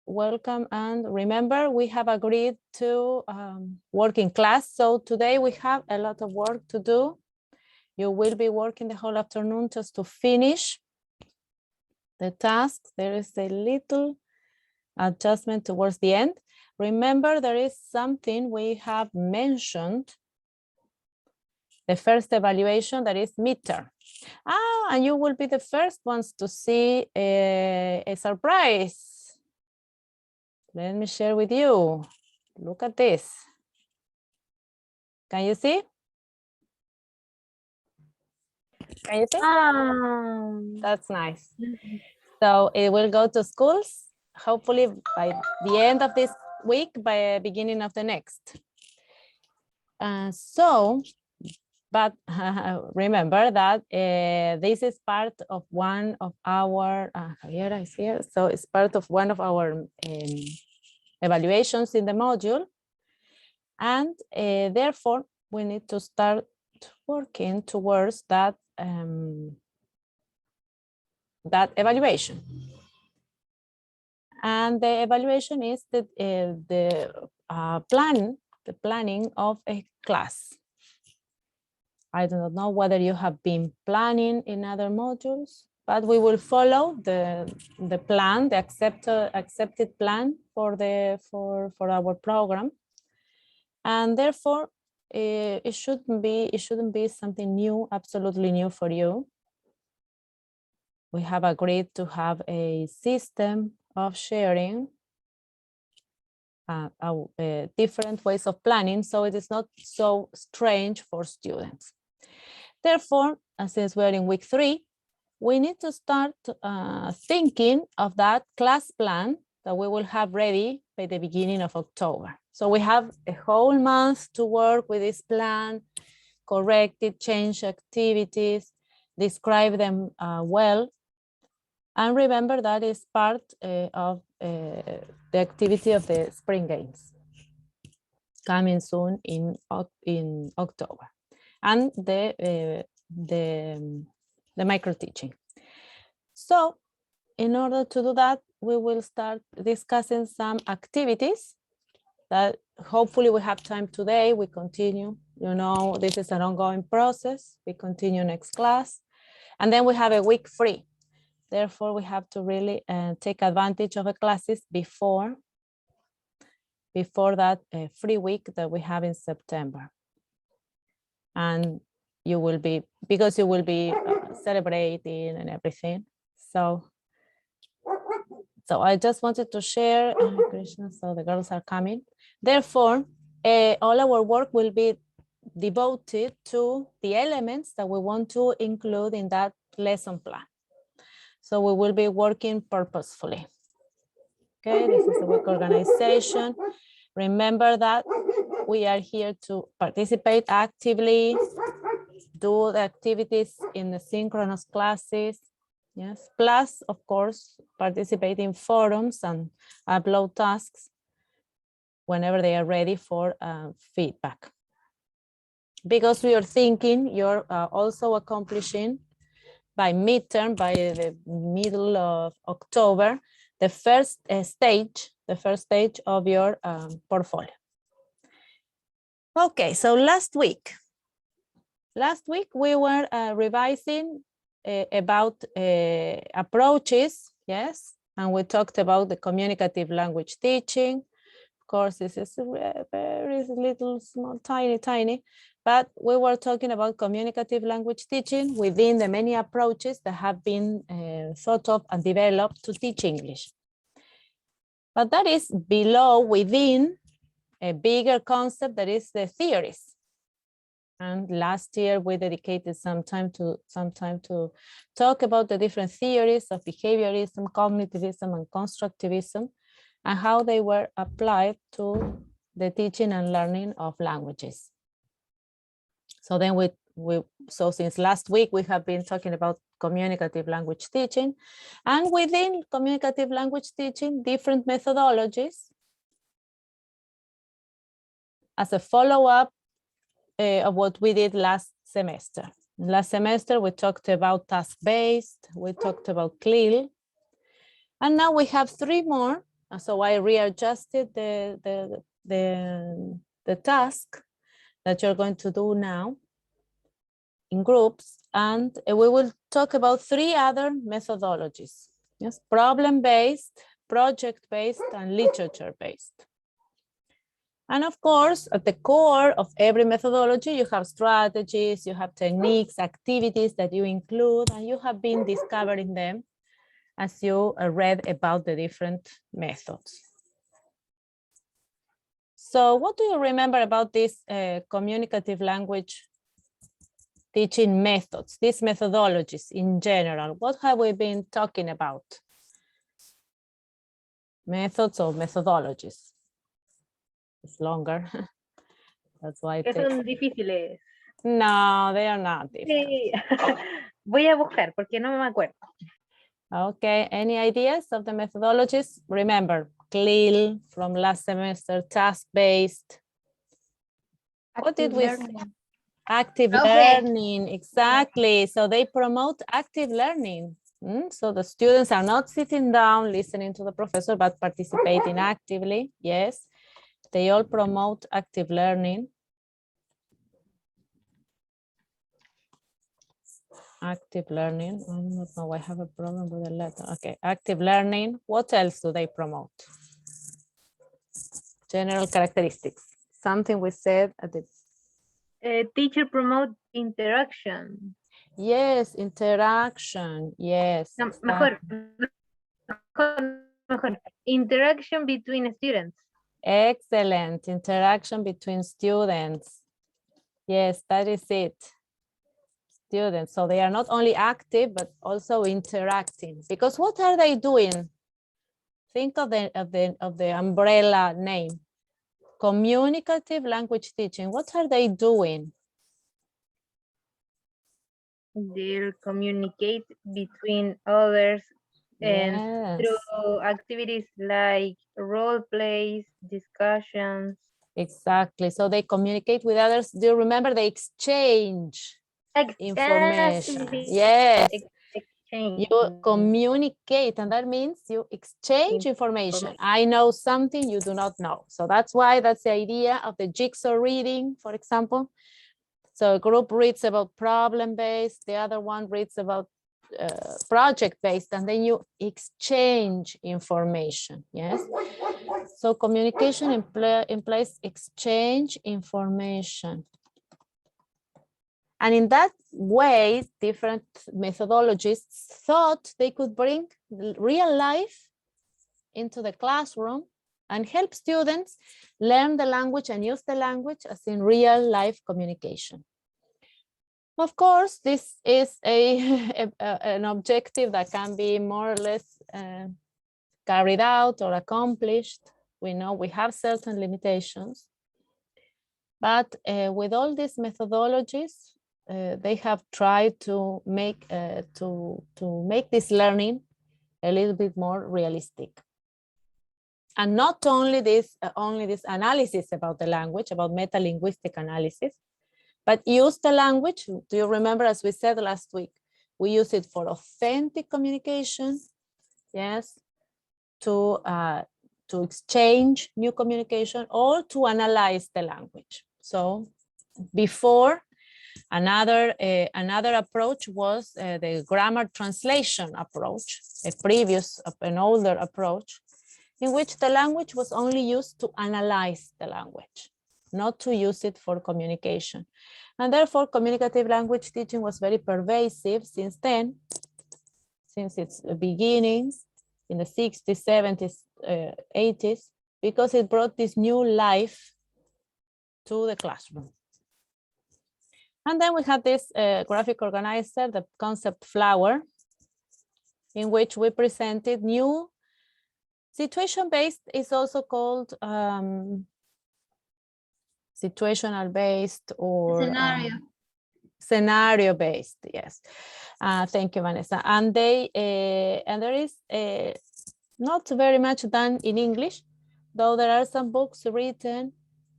welcome. And remember, we have agreed to work in class. So today we have a lot of work to do. You will be working the whole afternoon just to finish the task. There is a little adjustment towards the end. Remember, there is something we have mentioned. The first evaluation, that is midterm. And you will be the first ones to see a surprise. Let me share with you. Look at this. Can you see? Can you see? That's nice. So it will go to schools, hopefully by the end of this week, by the beginning of the next. But remember that this is part of one of our, Javiera is here, so it's part of one of our evaluations in the module. And therefore, we need to start working towards that, that evaluation. And the evaluation is the planning of a class. I do not know whether you have been planning in other modules, but we will follow the plan, the accepted plan for our program, and therefore it shouldn't be something new, absolutely new for you. We have agreed to have a system of sharing different ways of planning, so it is not so strange for students. Therefore, since we're in week 3, we need to start thinking of that class plan that we will have ready by the beginning of October. So we have a whole month to work with this plan, correct it, change activities, describe them well. And remember that is part of the activity of the spring games coming soon in October, and the micro teaching. So in order to do that, we will start discussing some activities that hopefully we have time today. We continue, you know, this is an ongoing process. We continue next class, and then we have a week free. Therefore, we have to really take advantage of the classes before that free week that we have in September. And you will be, because you will be celebrating and everything. So I just wanted to share, Krishna, so the girls are coming. Therefore, all our work will be devoted to the elements that we want to include in that lesson plan. So we will be working purposefully. Okay, this is the work organization. Remember that we are here to participate actively, do the activities in the synchronous classes. Yes, plus, of course, participate in forums and upload tasks whenever they are ready for feedback. Because we are thinking you're also accomplishing by midterm, by the middle of October, the first stage of your portfolio. Okay, so last week we were revising about approaches, yes, and we talked about the communicative language teaching. Of course, this is very little, small, tiny, but we were talking about communicative language teaching within the many approaches that have been thought of and developed to teach English. But that is within a bigger concept that is the theories. And last year we dedicated some time to talk about the different theories of behaviorism, cognitivism, and constructivism, and how they were applied to the teaching and learning of languages. So then so since last week we have been talking about communicative language teaching, and within communicative language teaching, different methodologies as a follow-up of what we did last semester. Last semester, we talked about task-based, we talked about CLIL, and now we have 3 more So I readjusted the task that you're going to do now in groups, and we will talk about 3 other methodologies. Yes, problem-based, project-based, and literature-based. And of course, at the core of every methodology, you have strategies, you have techniques, activities that you include, and you have been discovering them as you read about the different methods. So what do you remember about this communicative language teaching methods, these methodologies in general? What have we been talking about? Methods or methodologies? It's longer. That's why it takes... Son difíciles. No, they are not difficult. Sí. Voy a buscar porque no me acuerdo. Okay, any ideas of the methodologies? Remember, CLIL from last semester, task-based. What did we say? Active learning, exactly. So they promote active learning. So the students are not sitting down listening to the professor, but participating actively. Yes, they all promote active learning. Active learning. I don't know. I have a problem with the letter. Okay, active learning. What else do they promote? General characteristics. Something we said at the... Teacher promote interaction. Yes, interaction. Yes. No, mejor. Interaction between students. Excellent. Interaction between students. Yes, that is it. Students. So they are not only active, but also interacting. Because what are they doing? Think of the umbrella name. Communicative language teaching. What are they doing? They'll communicate between others and Yes. through activities like role plays, discussions. Exactly. So they communicate with others. Do you remember they exchange information? Yes. Exchange. You communicate, and that means you exchange information. I know something you do not know. So that's why that's the idea of the jigsaw reading, for example. So a group reads about problem-based, the other one reads about project-based, and then you exchange information, yes? So communication implies exchange information. And in that way, different methodologists thought they could bring real life into the classroom and help students learn the language and use the language as in real life communication. Of course, this is an objective that can be more or less carried out or accomplished. We know we have certain limitations, but with all these methodologies, they have tried to make this learning a little bit more realistic. And not only this analysis about the language, about meta-linguistic analysis, but use the language. Do you remember, as we said last week, we use it for authentic communication, yes, to exchange new communication or to analyze the language. So before, another approach was the grammar translation approach, an older approach, in which the language was only used to analyze the language, not to use it for communication. And therefore, communicative language teaching was very pervasive since then, since its beginnings in the 60s, 70s, 80s, because it brought this new life to the classroom. And then we have this graphic organizer, the concept flower, in which we presented new situation-based is also called situational based or scenario based. Yes, thank you, Vanessa. And there is not very much done in English, though there are some books written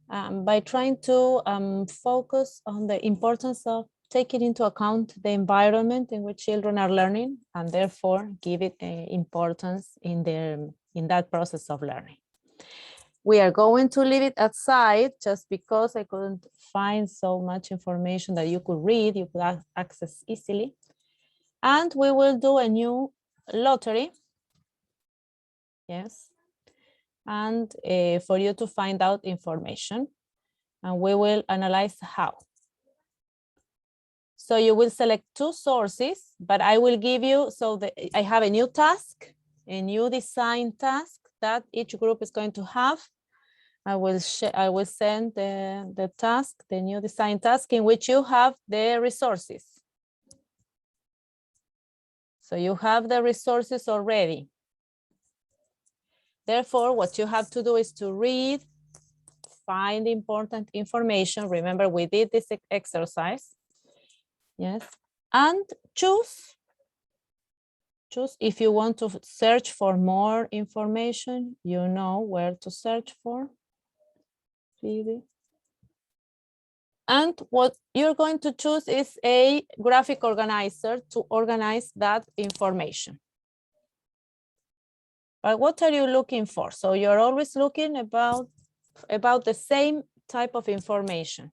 by trying to focus on the importance of taking into account the environment in which children are learning, and therefore give it importance in their in that process of learning. We are going to leave it aside just because I couldn't find so much information that you could read, you could access easily. And we will do a new lottery. Yes. And for you to find out information. And we will analyze how. So you will select two sources, but I will give you, I have a new task, a new design task that each group is going to have. I will send the task, the new design task, in which you have the resources. So you have the resources already. Therefore, what you have to do is to read, find important information. Remember, we did this exercise. Yes, and choose if you want to search for more information, you know where to search for. And what you're going to choose is a graphic organizer to organize that information. But what are you looking for? So you're always looking about the same type of information.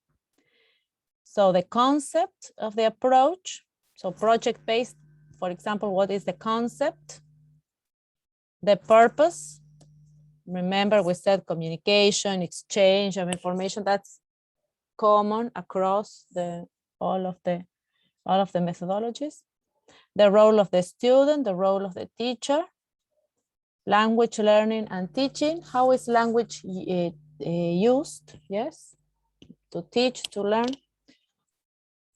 So the concept of the approach, so project-based, for example, what is the concept? The purpose. Remember, we said communication, exchange of information. That's common across all of the methodologies. The role of the student, the role of the teacher, language learning and teaching. How is language used? Yes, to teach, to learn.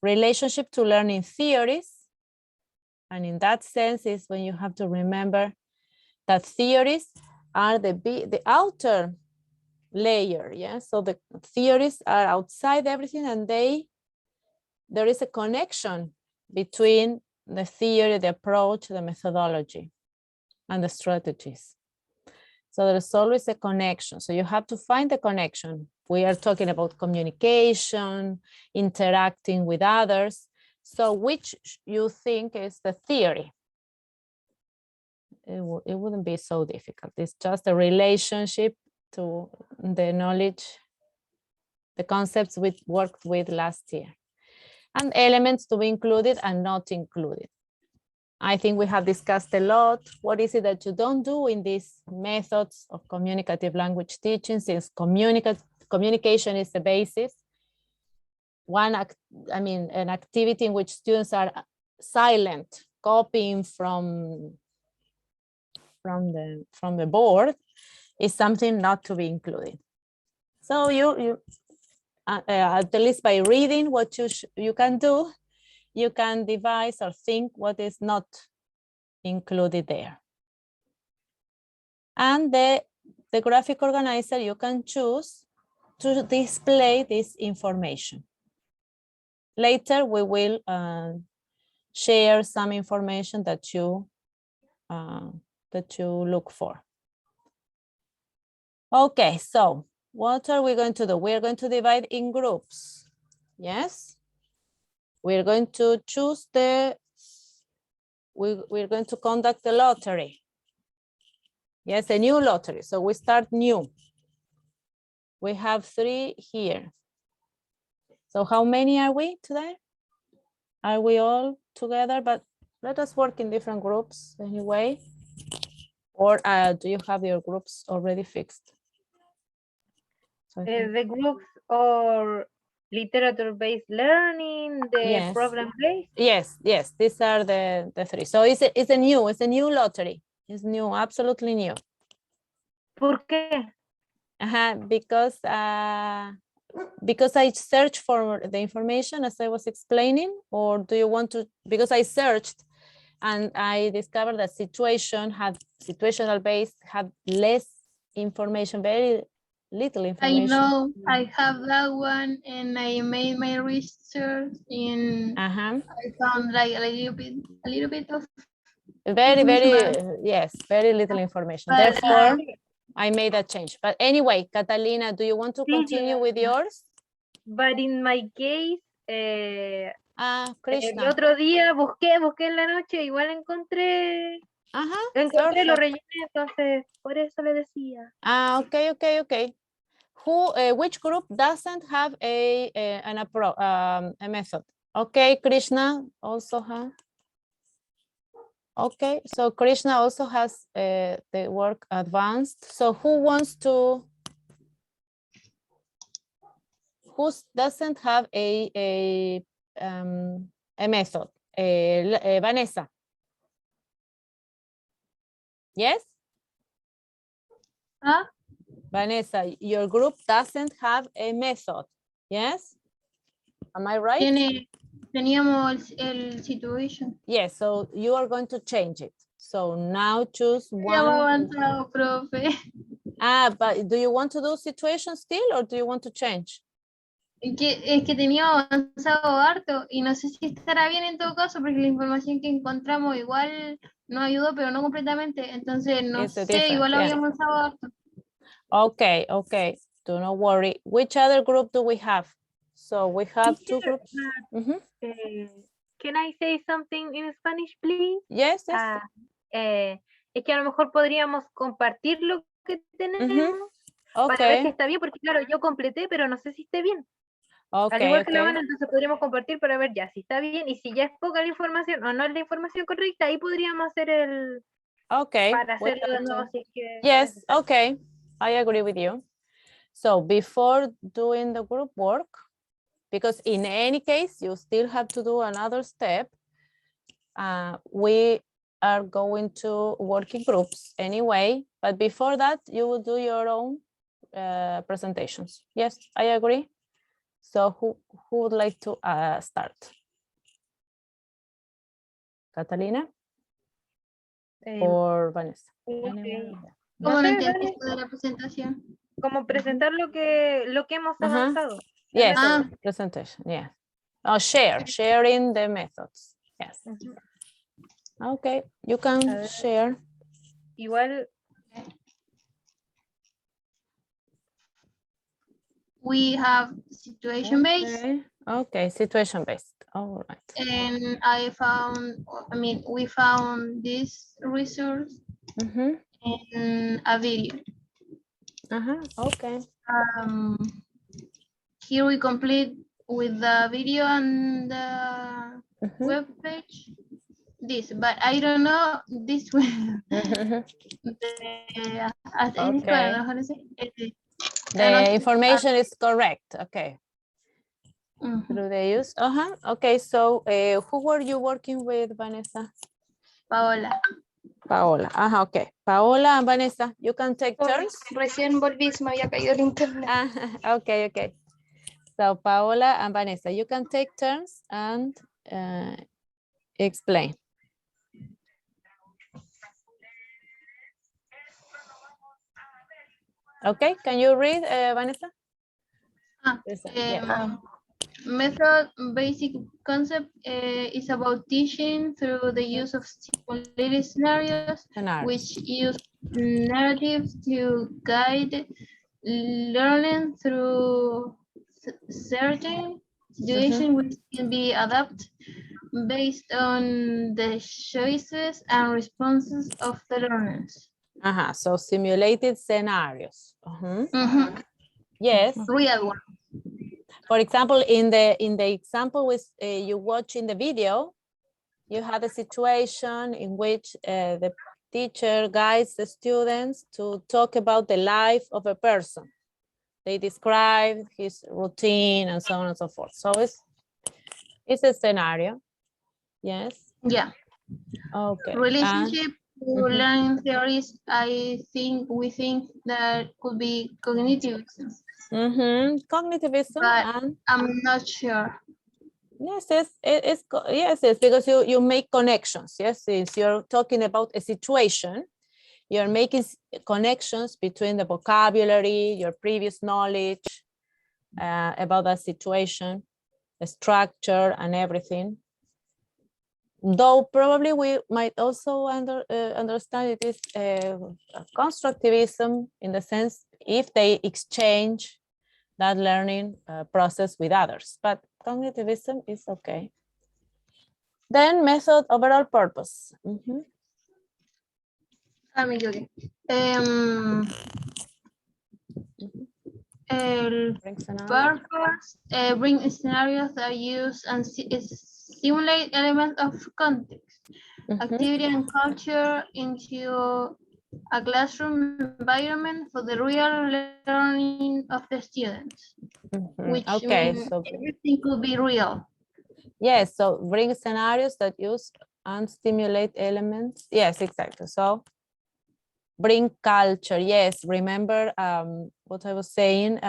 Relationship to learning theories. And in that sense is when you have to remember that theories are the outer layer. Yeah, so the theories are outside everything, and there is a connection between the theory, the approach, the methodology, and the strategies. So there's always a connection. So you have to find the connection. We are talking about communication, interacting with others. So which you think is the theory? It wouldn't be so difficult. It's just a relationship to the knowledge, the concepts we worked with last year. And elements to be included and not included. I think we have discussed a lot. What is it that you don't do in these methods of communicative language teaching, since communication is the basis? An activity in which students are silent, copying from the board, is something not to be included. So you at least by reading what you can do, you can devise or think what is not included there. And the graphic organizer, you can choose to display this information. Later, we will share some information that you look for. Okay, so what are we going to do? We're going to divide in groups. Yes. We're going to choose we're going to conduct the lottery. Yes, a new lottery. So we start new. We have 3 here. So how many are we today? Are we all together? But let us work in different groups anyway. Or do you have your groups already fixed? So the groups are literature-based learning, the yes. program-based? Yes. These are the 3. So it's a new lottery. It's new, absolutely new. ¿Por qué? Because I searched for the information as I was explaining, or do you want to, because I searched and I discovered that situational based had less information, very little information. I know I have that one, and I made my research and I found like a little bit of very little information. But, therefore I made a change. But anyway, Catalina, do you want to continue with yours? But in my case, Krishna. el otro día busqué en la noche, igual encontré Ajá. Lo encontré, lo Perfect. rellené, entonces por eso le decía. Okay. Which group doesn't have a method? Okay, Krishna also has. Okay, so Krishna also has the work advanced. So who doesn't have a method? Vanessa. Yes? ¿Ah? Vanessa, your group doesn't have a method. Yes? Am I right? Teníamos el situation. Yes, so you are going to change it. So now choose Ya va one. avanzado, profe. But do you want to do situation still or do you want to change? Es que tenía avanzado harto y no sé si estará bien en todo caso porque la información que encontramos igual nos ayudó, pero no completamente. Entonces, no It's a sé, different, igual yeah. había avanzado harto. Okay. Do not worry. Which other group do we have? So we have two Teacher, groups. Mhm. Can I say something in Spanish, please? Yes. Es que a lo mejor podríamos compartir lo que tenemos para ver si Okay. está bien, porque claro, yo completé, pero no sé si esté bien. Al Okay. igual que la Okay. Vane, entonces podríamos compartir para ver ya si está bien y si ya es poca la información o no es la información correcta, ahí podríamos hacer el Okay. para we hacerlo de have nuevo to- si es que es Yes. necesario. Okay. I agree with you. So before doing the group work, because in any case, you still have to do another step. We are going to work in groups anyway, but before that, you will do your own presentations. Yes, I agree. So who would like to start? Eh, Catalina or Vanessa? ok. ¿Cómo No no sé, entendí Vane, esto de la presentación? como presentar lo que hemos Ajá. avanzado. el Yes, método. presentation, yeah. Oh, sharing the methods. Yes. Ujú. Okay, you A can ver. share. Igual, We have situation based, Okay, situation based. All right. and we found this resource in a video. Okay. Here we complete with the video and the web page this, but I don't know this one. The information is correct. Okay. Through the use. Okay, so who were you working with, Vanessa? Paola. Okay. Paola and Vanessa, you can take turns. Recién volví, se me había caído el internet. Okay. So Paola and Vanessa, you can take turns and explain. Okay, can you read, Vanessa? Method basic concept is about teaching through the use of simulated scenarios, which use narratives to guide learning through certain situations which can be adapted based on the choices and responses of the learners. So simulated scenarios. Yes. Real one. For example, in the example with you watch in the video, you have a situation in which the teacher guides the students to talk about the life of a person. They describe his routine and so on and so forth. So it's a scenario. Yes. Yeah. Okay. Relationship to learning theories, we think that could be cognitivism. Cognitivism. But I'm not sure. Yes, it's because you make connections. Yes, since you're talking about a situation, you're making connections between the vocabulary, your previous knowledge about that situation, the structure and everything. Though probably we might also understand it is constructivism in the sense if they exchange that learning process with others, but cognitivism is okay. Then method overall purpose. Me equivoqué. El Bring scenarios. purpose, bring scenarios that use and simulate elements of context, activity and culture into a classroom environment for the real learning of the students, which Okay, means so everything could be real. yes, so bring scenarios that use and stimulate elements. Yes, exactly. So bring culture. Yes, remember what I was saying,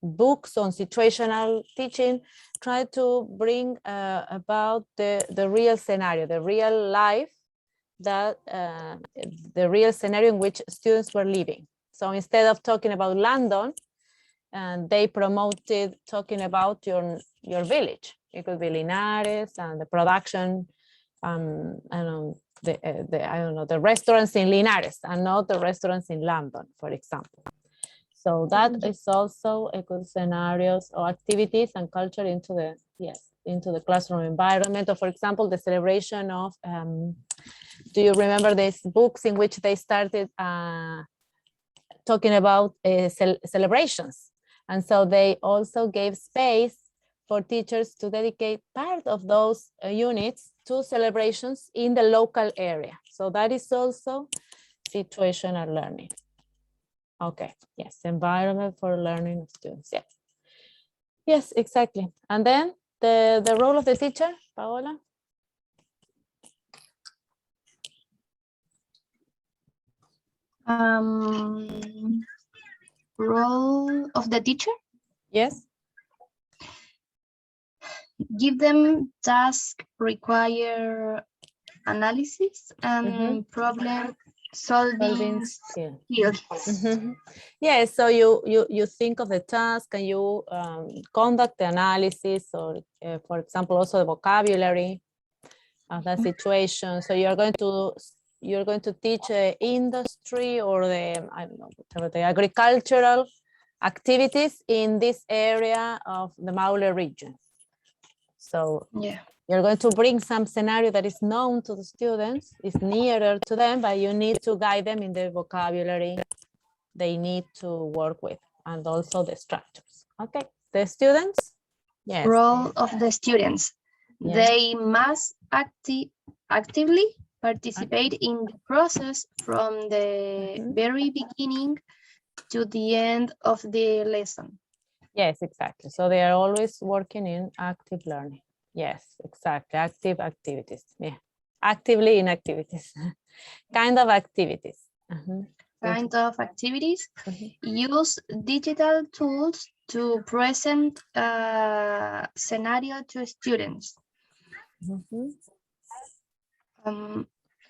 books on situational teaching try to bring about the real scenario, the real life, that the real scenario in which students were living. So instead of talking about London, and they promoted talking about your village. It could be Linares and the production, I don't know, I don't know, the restaurants in Linares and not the restaurants in London, for example. So that is also a good scenarios or activities and culture into the, yes, into the classroom environment. Or for example, the celebration of, do you remember these books in which they started talking about celebrations? And so they also gave space for teachers to dedicate part of those units to celebrations in the local area. So that is also situational learning. Okay, yes, environment for learning of students, yes. Yes, exactly. And then the role of the teacher, Paola? Role of the teacher? Yes. Give them tasks, require analysis and problem solving skill. skills. Yeah, so you think of the task and you conduct the analysis, or for example, also the vocabulary of that situation. So you're going to teach industry or the, I don't know, whatever, the agricultural activities in this area of the Maule region. So Yeah. you're going to bring some scenario that is known to the students, is nearer to them, but you need to guide them in the vocabulary they need to work with, and also the structures. Okay, the students? Yes. Role of the students. Yeah. They must actively participate in the process from the very beginning to the end of the lesson. Yes, exactly. So they are always working in active learning. Yes, exactly. Active activities. Yeah. Actively in activities. Kind of activities. Kind of activities. Use digital tools to present a scenario to students.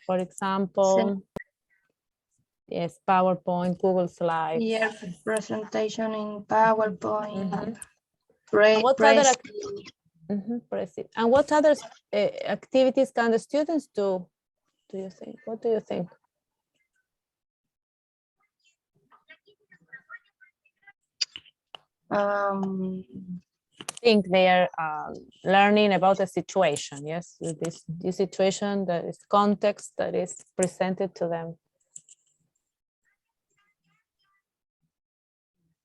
For example, yes, PowerPoint, Google Slides. Yeah, presentation in PowerPoint. And what other activities can the students do you think? What do you think? Think they are learning about the situation, yes? This situation, that is context that is presented to them.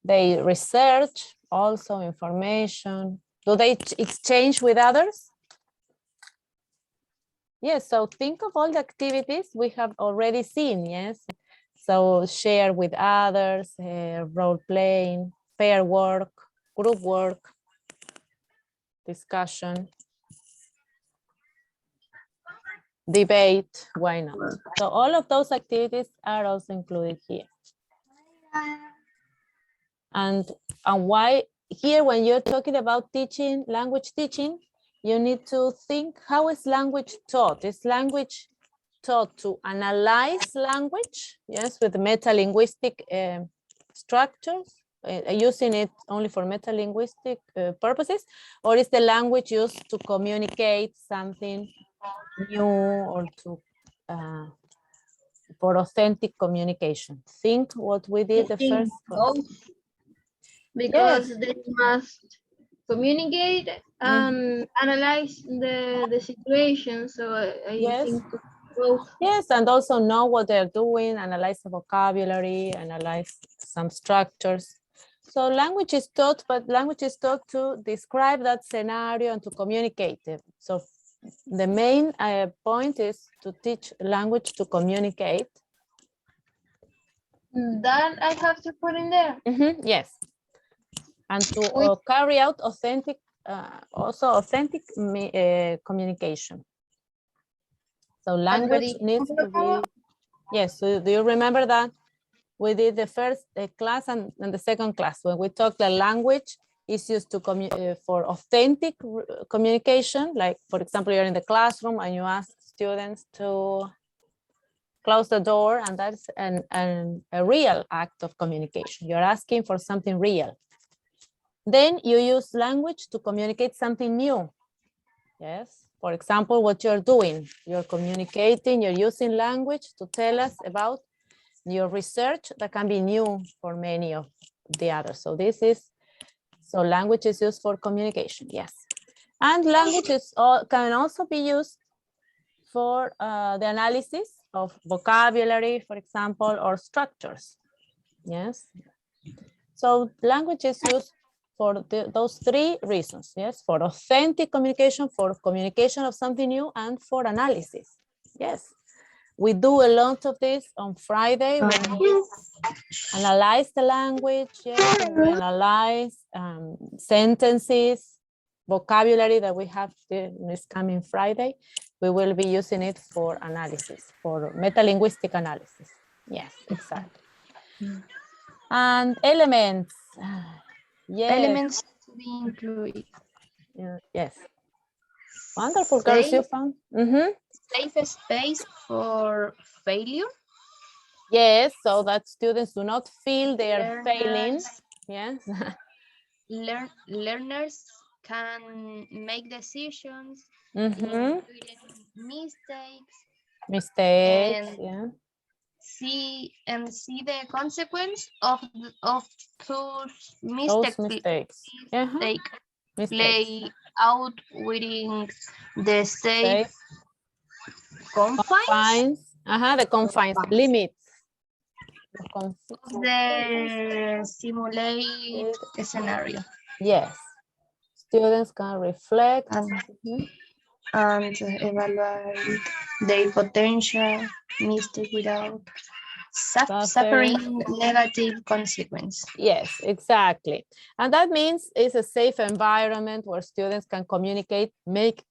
They research also information. Do they exchange with others? Yes, so think of all the activities we have already seen, yes? So share with others, role playing, pair work, group work, discussion, debate, why not? So all of those activities are also included here. And why here, when you're talking about teaching, language teaching, you need to think, how is language taught? Is language taught to analyze language, yes, with meta-linguistic structures, using it only for meta-linguistic purposes, or is the language used to communicate something new or to for authentic communication? Think what we did the first both, because they must communicate and analyze the situation. So I think Yes, and also know what they're doing, analyze the vocabulary, analyze some structures. So language is taught, but language is taught to describe that scenario and to communicate it. So the main point is to teach language to communicate. That I have to put in there. Yes. And to carry out authentic, communication. So language needs to be, yes, so do you remember that? We did the first class and the second class when we talked the language is used to for authentic communication. Like, for example, you're in the classroom and you ask students to close the door, and that's a real act of communication. You're asking for something real. Then you use language to communicate something new. Yes, for example, what you're doing, you're communicating, you're using language to tell us about your research that can be new for many of the others. So so language is used for communication, yes. And language can also be used for the analysis of vocabulary, for example, or structures, yes. So language is used for those three reasons, yes, for authentic communication, for communication of something new, and for analysis, yes. We do a lot of this on Friday when we analyze the language, yes, when we analyze sentences, vocabulary that we have this coming Friday. We will be using it for analysis, for metalinguistic analysis. Yes, exactly. And elements. Yes. Elements to be included. Yes. Wonderful, girls, you found. Safe space for failure. Yes, so that students do not feel they are failing. Yes. Learners can make decisions, mistakes, and yeah. see the consequence of those mistakes. Play out within the safe confines. The confines, limits. The simulate scenario. Yes. Students can reflect and evaluate their potential mistake without suffering negative consequence. Yes, exactly. And that means it's a safe environment where students can communicate, make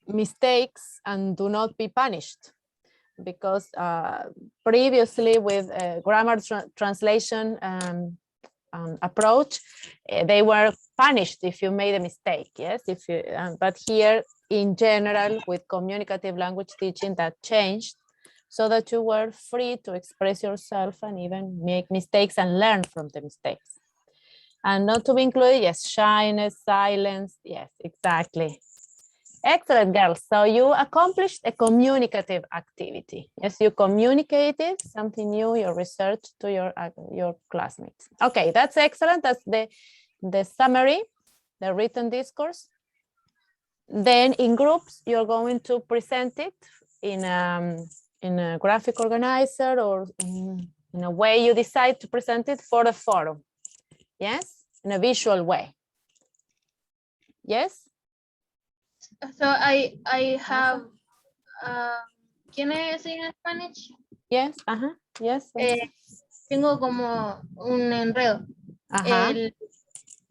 mistakes, and do not be punished. Because previously with grammar translation approach, they were punished if you made a mistake, yes? But here in general with communicative language teaching, that changed so that you were free to express yourself and even make mistakes and learn from the mistakes. And not to be included, yes, shyness, silence, yes, exactly. Excellent, girls. So you accomplished a communicative activity. Yes, you communicated something new, your research to your classmates. Okay, that's excellent. That's the summary, the written discourse. Then in groups, you're going to present it in a graphic organizer or in a way you decide to present it for the forum. Yes, in a visual way. Yes. So I have, ¿quién es en Spanish? Yes, yes. Tengo como un enredo.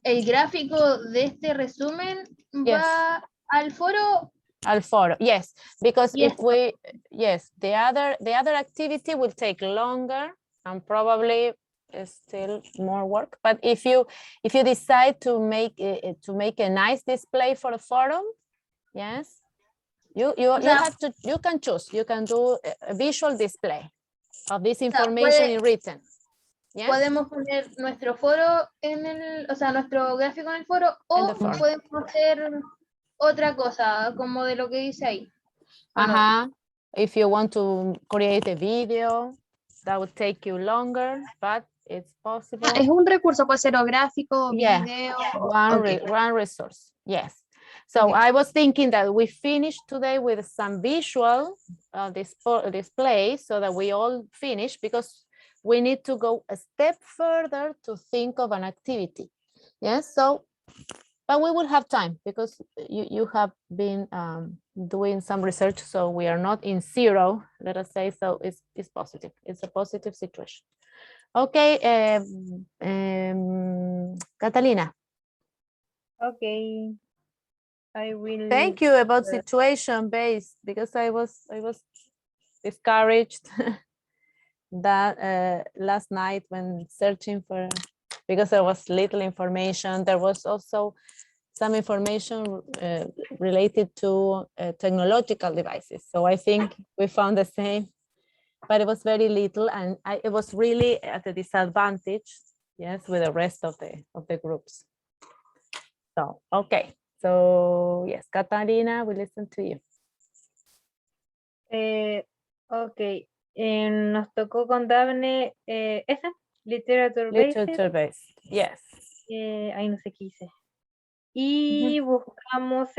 El gráfico de este resumen va al foro. Al foro, yes, because if the other activity will take longer and probably still more work. But if you decide to make a nice display for a forum, yes, you can choose. You can do a visual display of this information in written. Yes? Podemos poner nuestro foro nuestro gráfico en el foro, o podemos hacer otra cosa, como de lo que dice ahí. If you want to create a video, that would take you longer, but it's possible. Es un recurso, puede ser o gráfico, video. One resource, yes. So Okay. I was thinking that we finish today with some visual display so that we all finish, because we need to go a step further to think of an activity. Yes, so, but we will have time because you have been doing some research, so we are not in zero, let us say, so it's positive. It's a positive situation. Okay, Catalina. Okay. I will. Thank you about situation based, because I was discouraged that last night when searching for, because there was little information. There was also some information related to technological devices. So I think we found the same, but it was very little, and it was really at a disadvantage, yes, with the rest of the groups. So, okay. So yes, Catalina, we listen to you. Ok. Nos tocó con Daphne esa, literature based. Literature based, yes. Ahí no sé qué hice. Y buscamos,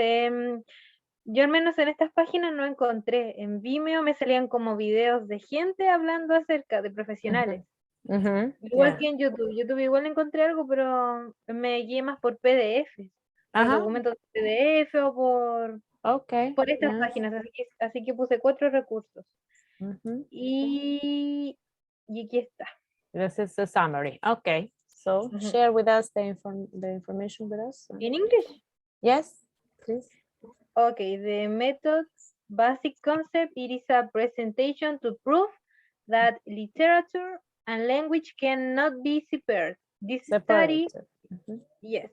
yo al menos en estas páginas no encontré. En Vimeo me salían como videos de gente hablando acerca de profesionales. Igual que en YouTube. YouTube igual encontré algo, pero me guié más por PDF. Por documentos de PDF o por estas páginas. Así que puse 4 recursos. Y aquí está. This is the summary. Okay, so share with us the information with us. In English? Yes, please. Okay, the method basic concept, it is a presentation to prove that literature and language cannot be separated. This study, yes,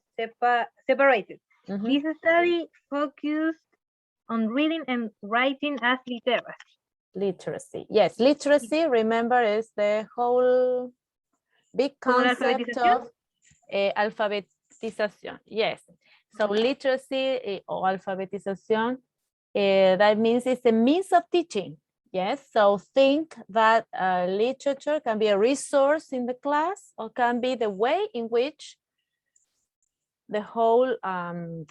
separated. This study focused on reading and writing as literacy. Literacy, yes, literacy, remember, is the whole big concept of alphabetization. Yes, so literacy or alphabetization, that means it's a means of teaching. Yes, so think that literature can be a resource in the class, or can be the way in which the whole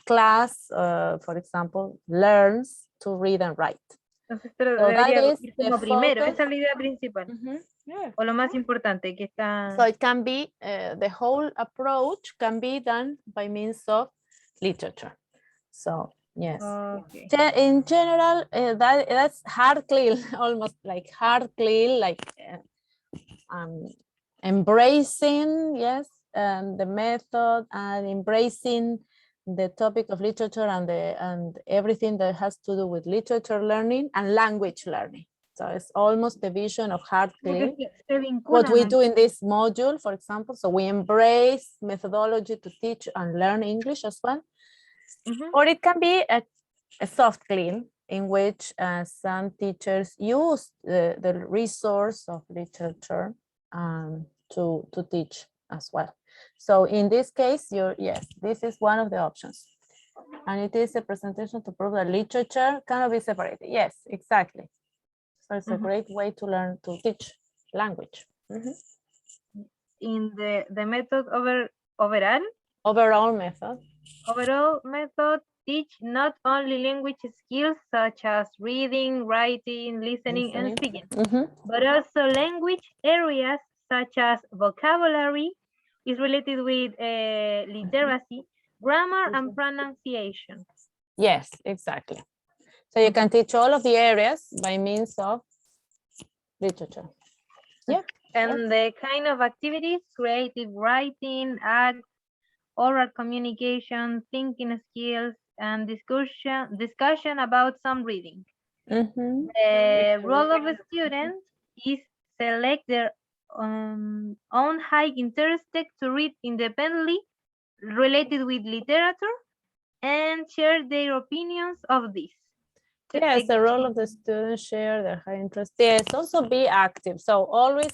class, for example, learns to read and write. Entonces, so that is como the primero, focus. esa es la idea principal. Yeah. O lo más importante que está. So it can be, the whole approach can be done by means of literature. So yes, Okay. in general, that's hard clear, almost like hard clear, like embracing, yes, the method and embracing the topic of literature and everything that has to do with literature learning and language learning. So it's almost the vision of hard clear. What we do in this module, for example, so we embrace methodology to teach and learn English as well. Or it can be a soft clean, in which some teachers use the resource of literature to teach as well. So in this case, yes, this is one of the options. And it is a presentation to prove that literature cannot be separated. Yes, exactly. So it's a great way to learn to teach language. In the method overall method teach not only language skills such as reading, writing, listening, and speaking, but also language areas such as vocabulary is related with literacy, grammar, and pronunciation. Yes, exactly. So you can teach all of the areas by means of literature. Yeah. And the kind of activities: creative writing, art, oral communication, thinking skills, and discussion about some reading. The role of a student is select their own high interest to read independently related with literature and share their opinions of this. Yes, the role of the student, share their high interest. Yes, also be active. So always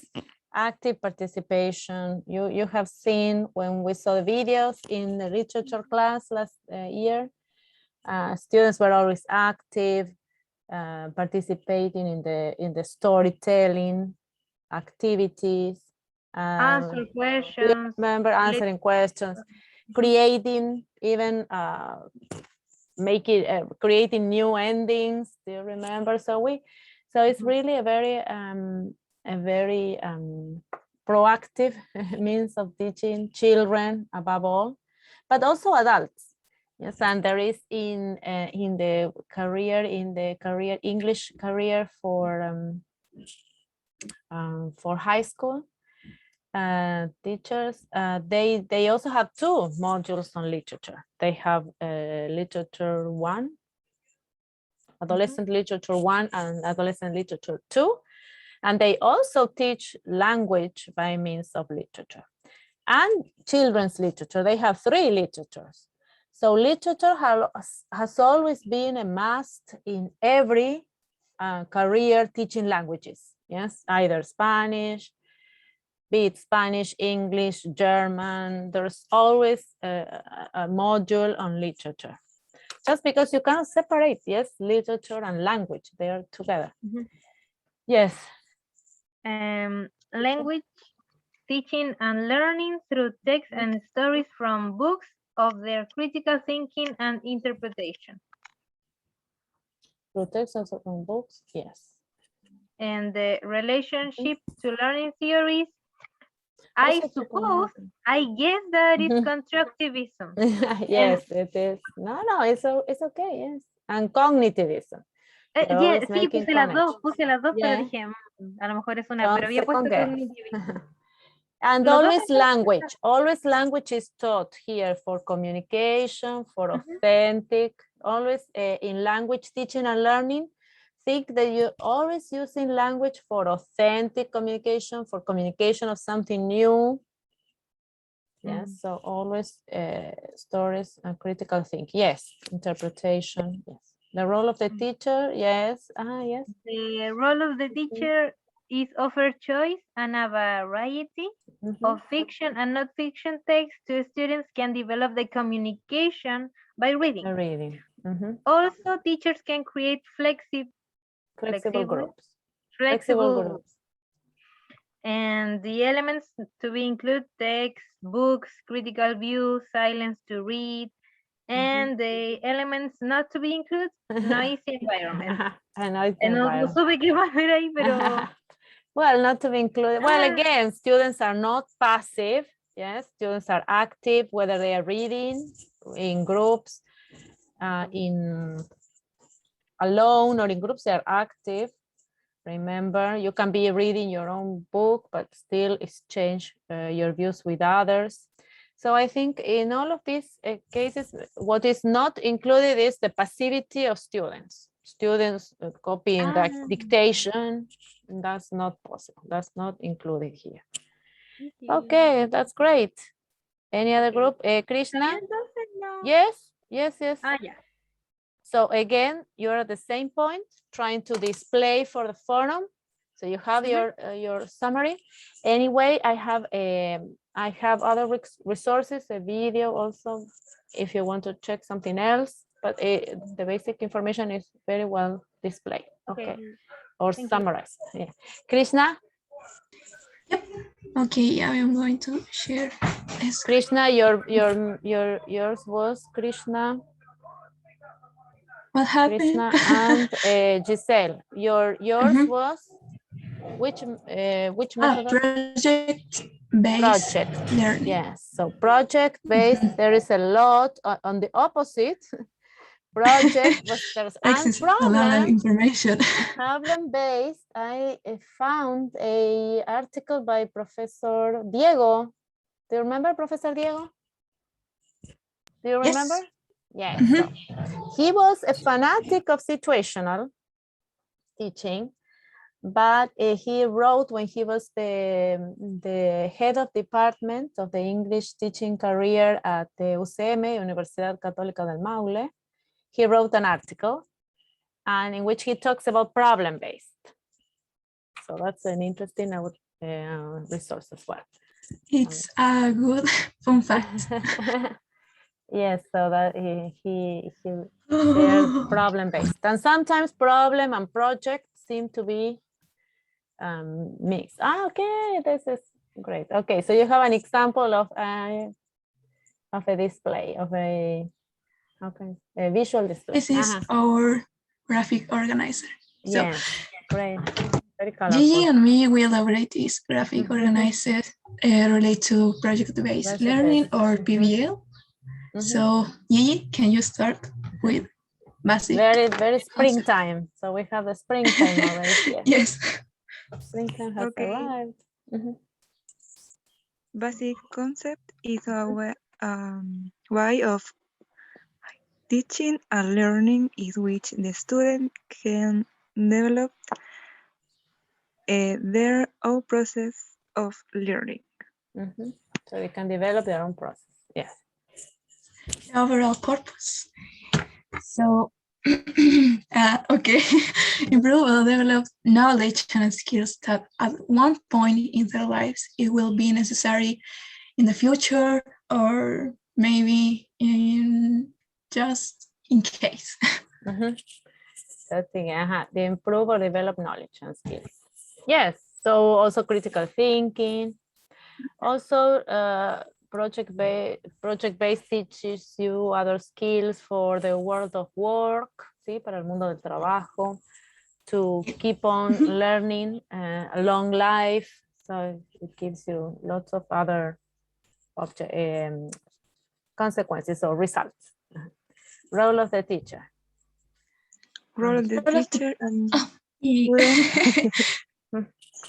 active participation. You have seen when we saw the videos in the literature class last year, students were always active, participating in the storytelling activities. Answer questions. Remember answering questions, creating even creating new endings. Do you remember? So it's really a very proactive means of teaching children above all, but also adults. Yes, and there is in the career English career for high school teachers. They also have 2 modules on literature. They have literature 1, adolescent literature 1, and adolescent literature 2. And they also teach language by means of literature. And children's literature, they have 3 literatures. So literature has always been a must in every career teaching languages. Yes, either Spanish, be it Spanish, English, German, there's always a module on literature. Just because you cannot separate, yes, literature and language, they are together. Yes. Language teaching and learning through text and stories from books of their critical thinking and interpretation. Through text and from books, yes. And the relationship to learning theories, I suppose, I guess that it's constructivism. Yes, it is. No, it's okay, yes. And cognitivism. Yeah, sí, puse las dos, pero dije, a lo mejor es una, pero había puesto cognitivism. And always language is taught here for communication, for authentic, always in language teaching and learning. Think that you're always using language for authentic communication, for communication of something new. Yes, so always stories and critical thinking. Yes, interpretation, yes. The role of the teacher, yes. Yes. The role of the teacher is offer choice and a variety of fiction and non-fiction text to students can develop the communication by reading. Also, teachers can create flexible groups. And the elements to be include text, books, critical view, silence to read, and the elements not to be included, noisy environment. No supe qué más era ahí, pero... Well, not to be included. Well, again, students are not passive. Yes, students are active, whether they are reading in groups, in alone or in groups, they are active. Remember, you can be reading your own book, but still exchange your views with others. So I think in all of these cases, what is not included is the passivity of students. Students copying the dictation, that's not possible. That's not included here. Okay, that's great. Any other group? Krishna? Yes. Yeah. So again, you're at the same point, trying to display for the forum. So you have your summary. Anyway, I have other resources, a video also, if you want to check something else. But the basic information is very well displayed. Okay. Or summarized. Yeah. Krishna? Yep. Okay, I am going to share. Krishna, yours was Krishna. What happened? Krishna and Giselle. Yours was which method? Project-based learning. Yes. So project-based, there is a lot on the opposite. Project was there's a lot of information. Problem-based, I found a article by Professor Diego. Do you remember Professor Diego? Do you remember? Yes. So he was a fanatic of situational teaching, but he wrote when he was the head of department of the English teaching career at the UCM, Universidad Católica del Maule. He wrote an article and in which he talks about problem-based. So that's an interesting resource as well. It's a good fun fact. Yes, so that he shared problem-based. And sometimes problem and project seem to be mixed. Okay, this is great. Okay, so you have an example of a display of a Okay, a visual display. This is our graphic organizer. So, yes, great. Very colorful. Gigi and me will elaborate this graphic organizer related to project-based learning or PBL. So, Gigi, can you start with basic? Very springtime. So we have the springtime already here. Yes. Springtime has arrived. Basic concept is a way of teaching and learning in which the student can develop their own process of learning. So they can develop their own process. Yes. The overall purpose. So, okay, improve or develop knowledge and skills that at one point in their lives it will be necessary in the future, or maybe just in case. That thing, they improve or develop knowledge and skills. Yes, so also critical thinking. Also, project-based teaches you other skills for the world of work, ¿sí? Para el mundo del trabajo, to keep on learning a long life. So it gives you lots of other consequences or results. Role of the teacher. Role of the teacher and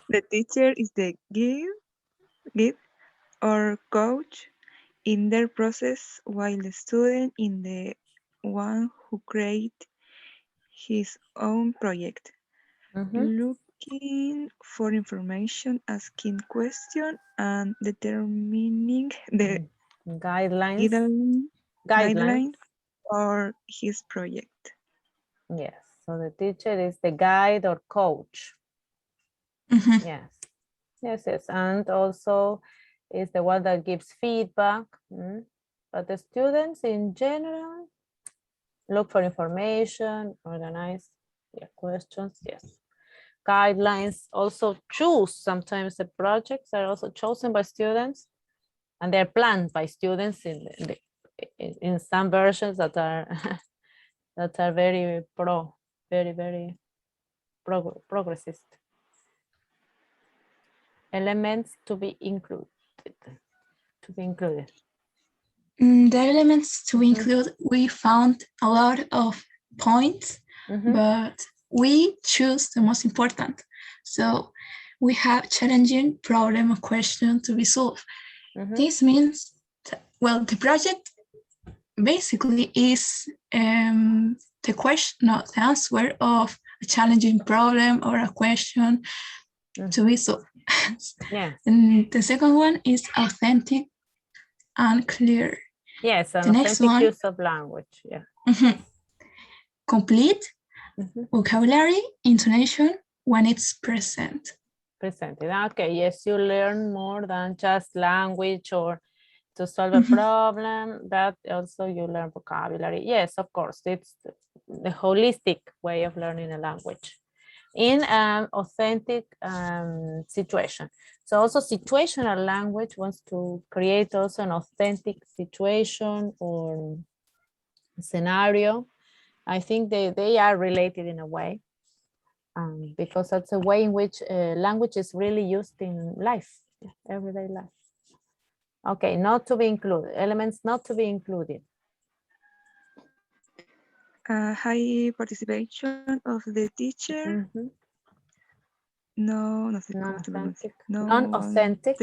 the teacher is the guide or coach in their process, while the student is the one who creates his own project. Looking for information, asking questions, and determining the guidelines for his project. Yes, so the teacher is the guide or coach. Yes, and also is the one that gives feedback. But the students in general look for information, organize questions, guidelines, also choose. Sometimes the projects are also chosen by students and they're planned by students in some versions that are very progressist. Elements to be included. The elements to include, we found a lot of points, but we choose the most important. So we have challenging problem or question to be solved. This means, well, the project basically is the question, not the answer of a challenging problem or a question to be solved. And the second one is authentic and clear. Yes, an the next authentic one, use of language. Complete vocabulary, intonation when it's present. Presented. Okay, yes, you learn more than just language or to solve a problem, but also you learn vocabulary. Yes, of course, it's the holistic way of learning a language in an authentic situation. So also situational language wants to create also an authentic situation or scenario. I think they are related in a way. Because that's a way in which language is really used in life, everyday life. Okay, not to be included, elements not to be included. High participation of the teacher. Non-authentic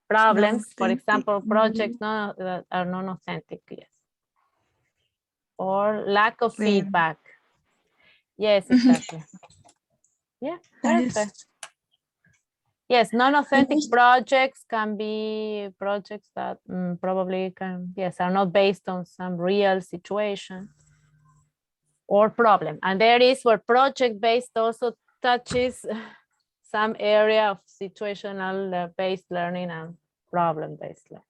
problems, for example, projects that are non-authentic, yes. Or lack of feedback. Yes, exactly. Yeah, perfect. Yes, non-authentic projects can be projects that probably are not based on some real situation or problem. And there is where project-based also touches some area of situational based learning and problem-based learning.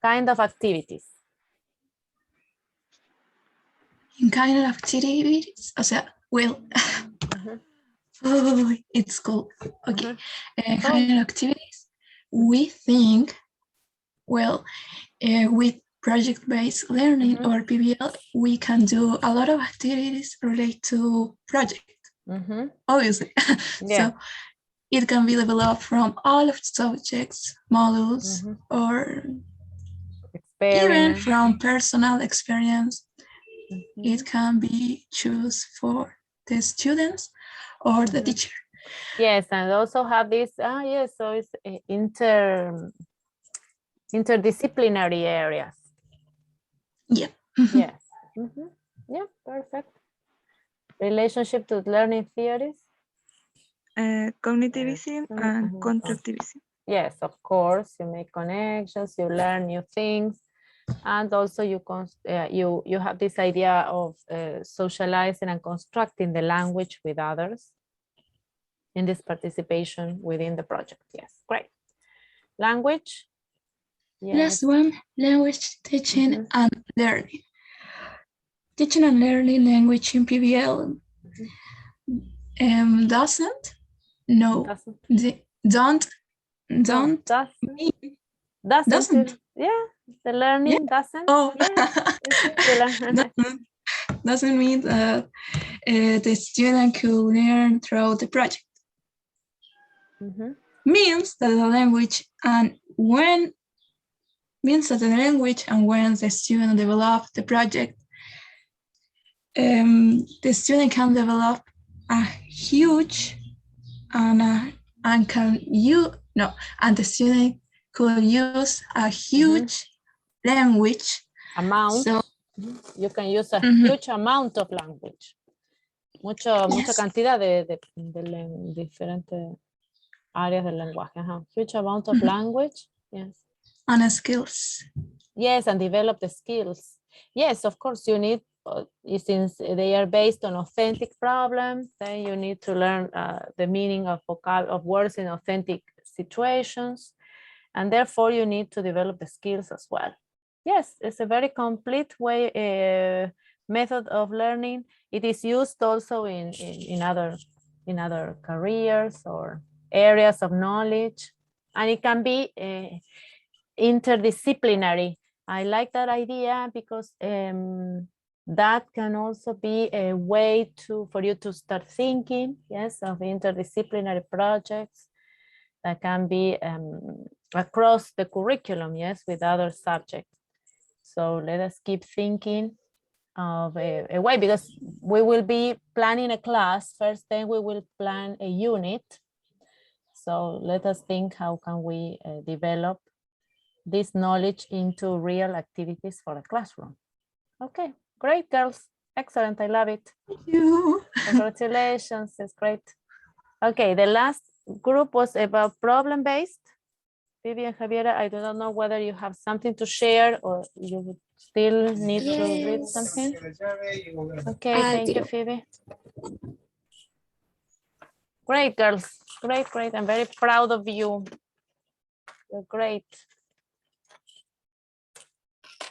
Kind of activities. In kind of activities, well, oh, it's cool. Okay, kind of activities, we think, well, with project-based learning or PBL, we can do a lot of activities related to project, obviously. Yeah. So it can be developed from all of the subjects, modules, or even from personal experience. It can be choose for the students or the teacher. Yes, and also have this, yes, so it's interdisciplinary areas. Yeah. Yes. Yeah, perfect. Relationship to learning theories. Cognitivism and constructivism. Yes, of course, you make connections, you learn new things, and also you have this idea of socializing and constructing the language with others in this participation within the project. Yes, great. Language. Last one, language teaching and learning. Teaching and learning language in PBL doesn't Yeah, the learning doesn't. Oh. Yeah, doesn't mean that the student could learn throughout the project. Means that the language and when the student develops the project, the student can develop a huge and the student could use a huge language amount. So you can use a huge amount of language. Mucha cantidad de diferentes áreas del lenguaje. Huge amount of language. Yes. And skills. Yes, and develop the skills. Yes, of course, you need, since they are based on authentic problems, then you need to learn the meaning of words in authentic situations, and therefore you need to develop the skills as well. Yes, it's a very complete way, method of learning. It is used also in other careers or areas of knowledge, and it can be interdisciplinary. I like that idea because that can also be a way for you to start thinking, yes, of interdisciplinary projects that can be across the curriculum, yes, with other subjects. So let us keep thinking of a way, because we will be planning a class first, then we will plan a unit. So let us think, how can we develop this knowledge into real activities for the classroom? Okay, great, girls. Excellent, I love it. Thank you. Congratulations, it's great. Okay, the last group was about problem-based. Vivi and Javiera, I do not know whether you have something to share or you would still need to read something. Okay, thank you, Phoebe. Great, girls. Great, great. I'm very proud of you. You're great.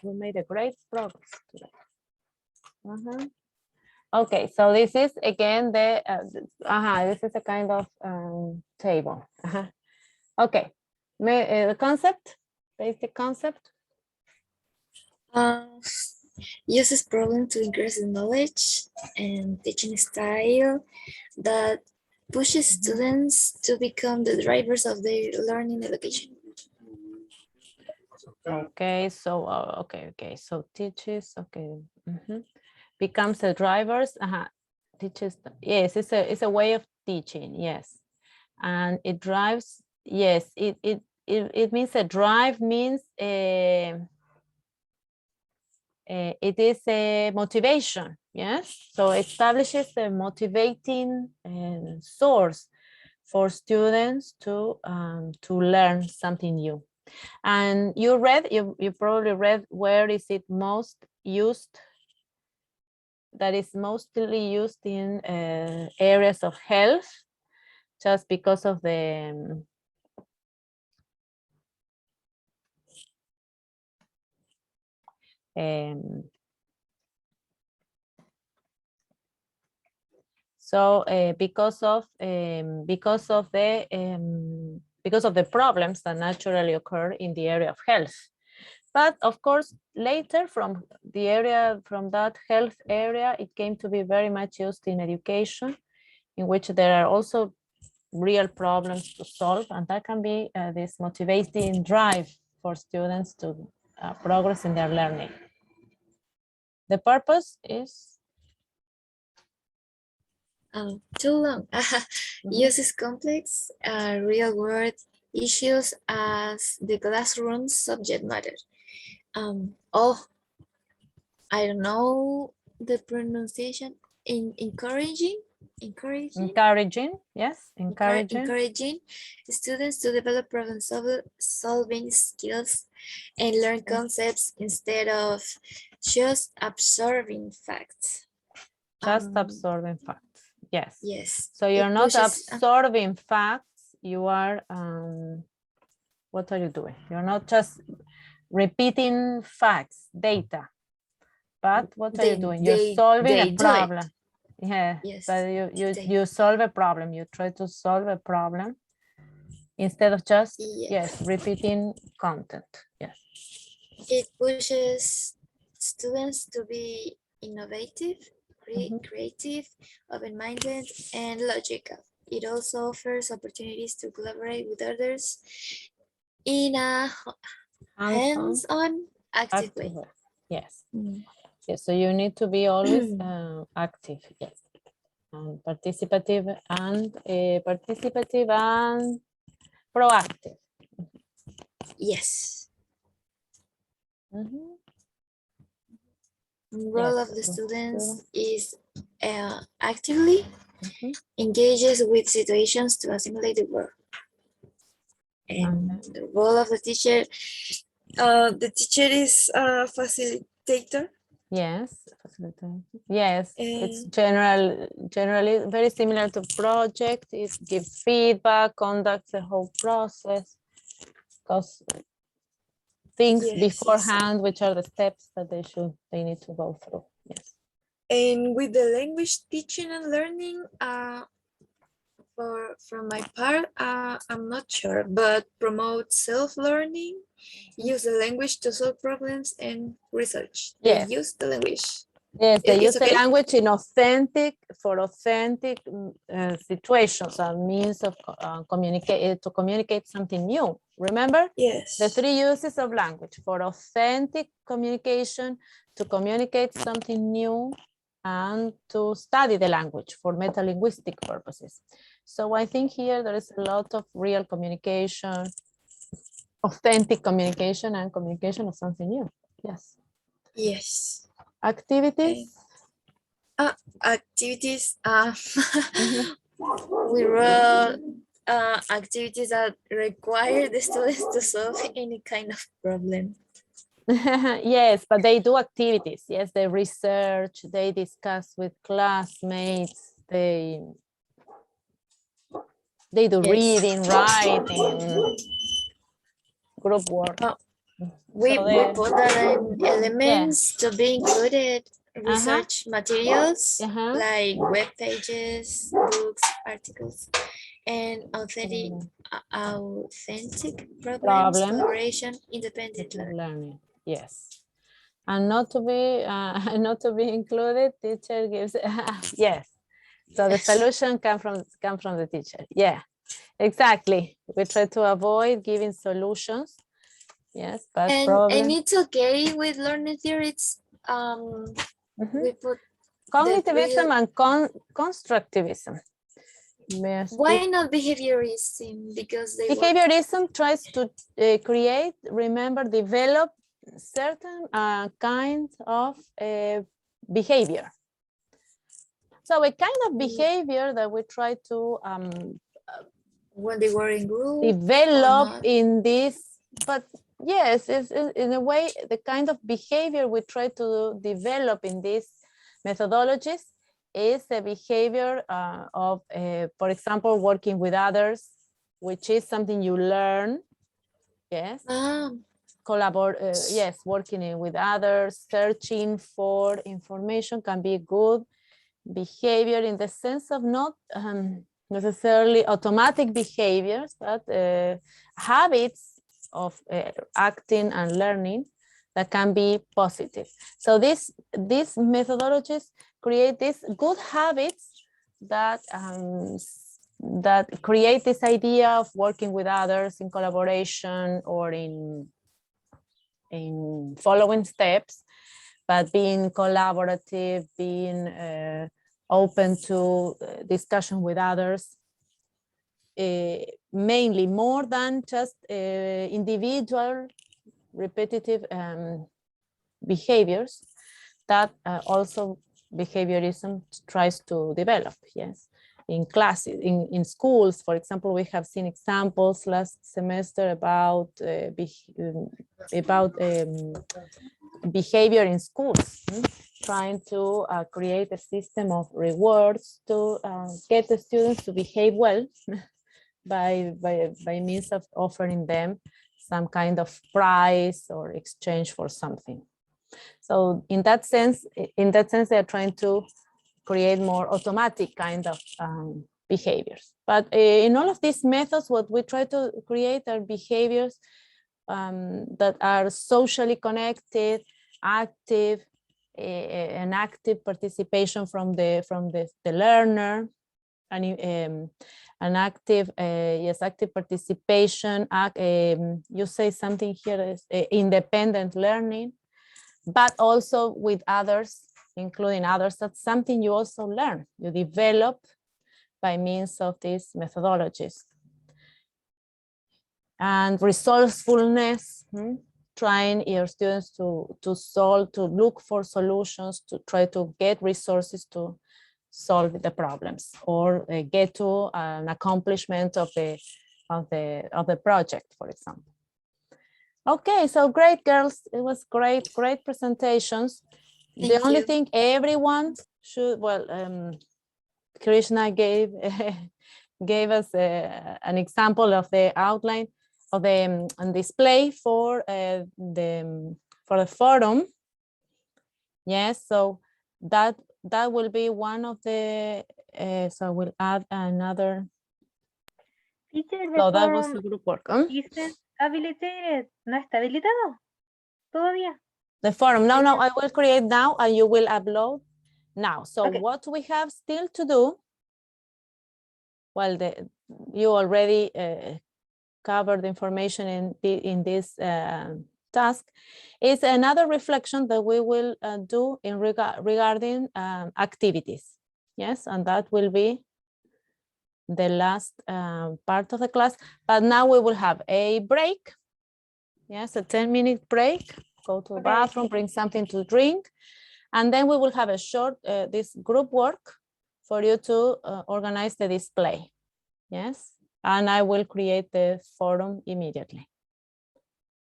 We made a great progress today. Okay, so this is again this is a kind of table. Okay, the concept, basic concept. Uses problem to increase the knowledge and teaching style that pushes students to become the drivers of their learning education. Okay, so so teaches, becomes the drivers. Teaches, yes, it's a way of teaching, yes, and it drives, yes, it means a drive means it is a motivation, yes, so it establishes a motivating source for students to learn something new. And you probably read, where is it most used? That is mostly used in areas of health, just because of the because of the problems that naturally occur in the area of health. But of course, later from the area, from that health area, it came to be very much used in education, in which there are also real problems to solve, and that can be this motivating drive for students to progress in their learning. The purpose is too long. Uses complex real-world issues as the classroom subject matter. Oh, I don't know the pronunciation. Encouraging, yes, encouraging students to develop problem-solving skills and learn concepts instead of just absorbing facts. Absorbing facts. Yes. Yes. So you're not absorbing facts. You are. What are you doing? You're not just repeating facts, data. But what are you doing? You're solving a problem. Yeah. Yes. But you solve a problem. You try to solve a problem instead of just repeating content. Yes. It pushes students to be innovative, creative, open-minded, and logical. It also offers opportunities to collaborate with others in a hands-on, active way. Yes. Yes. So you need to be always active. Yes. And participative and proactive. Yes. Role of the students is actively engages with situations to assimilate the work. And the role of the teacher is a facilitator. Yes, facilitator. Yes, it's generally very similar to project. It gives feedback, conducts the whole process, because things beforehand, which are the steps that they need to go through. Yes. And with the language teaching and learning, from my part, I'm not sure, but promote self-learning, use the language to solve problems and research. They use the language. Yes, they use the language in authentic situations and means of communicate something new. Remember? Yes. The 3 uses of language: for authentic communication, to communicate something new, and to study the language for metalinguistic purposes. So I think here there is a lot of real communication, authentic communication, and communication of something new. Yes. Yes. Activities. Activities. We wrote activities that require the students to solve any kind of problem. Yes, but they do activities. Yes, they research, they discuss with classmates, they do reading, writing, group work. We put that in elements to be included. Research materials like web pages, books, articles, and authentic problems, collaboration, independent learning. Yes, and not to be included. Teacher gives yes. So the solution come from the teacher. Yeah, exactly. We try to avoid giving solutions. Yes, but and it's okay with learning theories. We put cognitivism and constructivism. Yes. Why not behaviorism? Because behaviorism tries to develop certain kinds of behavior. So a kind of behavior that we try to when they were in group develop in this, but yes, it's in a way the kind of behavior we try to develop in these methodologies is a behavior of, for example, working with others, which is something you learn. Yes. Yes, working with others, searching for information can be good behavior in the sense of not necessarily automatic behaviors, but habits of acting and learning that can be positive. So these methodologies create these good habits that that create this idea of working with others in collaboration or in following steps, but being collaborative, being open to discussion with others, mainly more than just individual repetitive behaviors that also behaviorism tries to develop. Yes, in classes, in schools, for example, we have seen examples last semester about behavior in schools, trying to create a system of rewards to get the students to behave well by means of offering them some kind of prize or exchange for something. So in that sense, they are trying to create more automatic kind of behaviors. But in all of these methods, what we try to create are behaviors that are socially connected, active, an active participation from the learner, and an active, yes, active participation. You say something here is independent learning, but also with others, including others. That's something you also learn, you develop by means of these methodologies. And resourcefulness, trying your students to look for solutions, to try to get resources to solve the problems or get to an accomplishment of the project, for example. Okay, so great, girls. It was great presentations. The only thing everyone should, well, Krishna gave us an example of the outline of the display for the forum. Yes, so that will be one of the, so we'll add another. Teacher, So that was the group work. Isn't habilitated. ¿No está habilitado? Todavía. The forum, no, I will create now and you will upload now. So Okay. what we have still to do, well, you already covered the information in this task, is another reflection that we will do in regarding activities. Yes, and that will be the last part of the class. But now we will have a break. Yes, a 10-minute break. Go to the bathroom, bring something to drink, and then we will have a short this group work for you to organize the display. Yes, and I will create the forum immediately.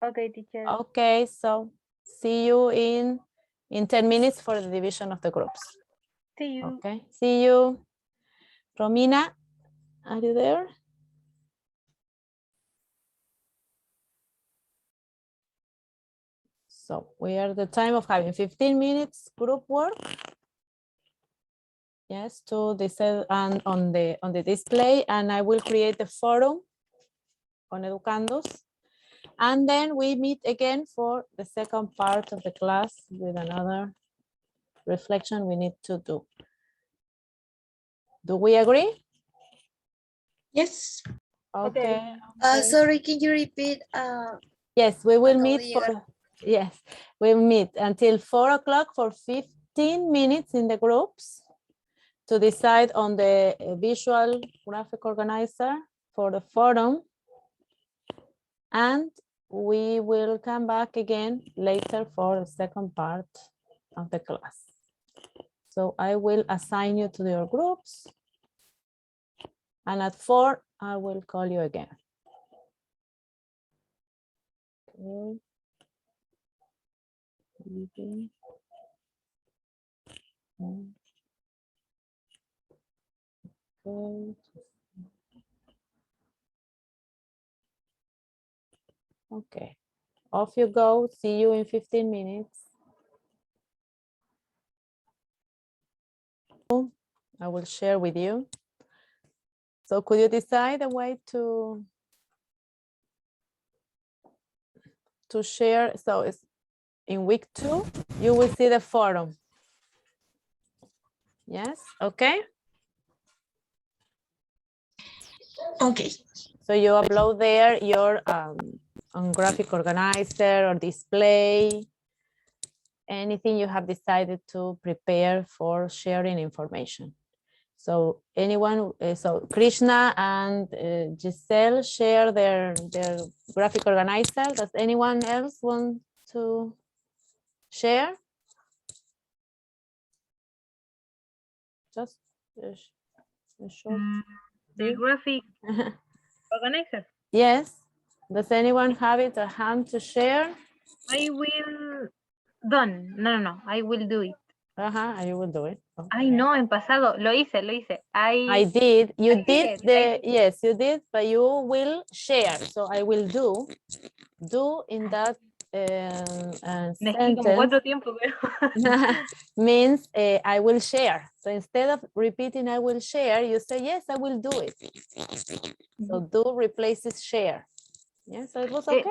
Okay, teacher. Okay, so see you in 10 minutes for the division of the groups. See you. Okay, see you. Romina, are you there? So we are at the time of having 15 minutes group work. Yes, to decide and on the display, and I will create the forum on Educandos. And then we meet again for the second part of the class with another reflection we need to do. Do we agree? Yes. Okay. Sorry, can you repeat? Yes, we will meet for, yes, we'll meet until 4 o'clock for 15 minutes in the groups to decide on the visual graphic organizer for the forum. And we will come back again later for the second part of the class. So I will assign you to your groups. And at 4, I will call you again. Okay. Okay, off you go. See you in 15 minutes. I will share with you. So could you decide a way to share? So it's in week 2, you will see the forum. Yes, okay? Okay. So you upload there your on graphic organizer or display, anything you have decided to prepare for sharing information. So anyone, so Krishna and Giselle share their graphic organizer. Does anyone else want to share? Just a short. The graphic organizer. Yes. Does anyone have it at hand to share? I will done. No. I will do it. I will do it. Okay. Ay, no, en pasado. Lo hice. I did. You I did the, yes, you did, but you will share. So I will do in that Mezclé como sentence 4 tiempos, pero. means I will share. So instead of repeating I will share, you say, yes, I will do it. So do replaces share. Yes, so it was okay.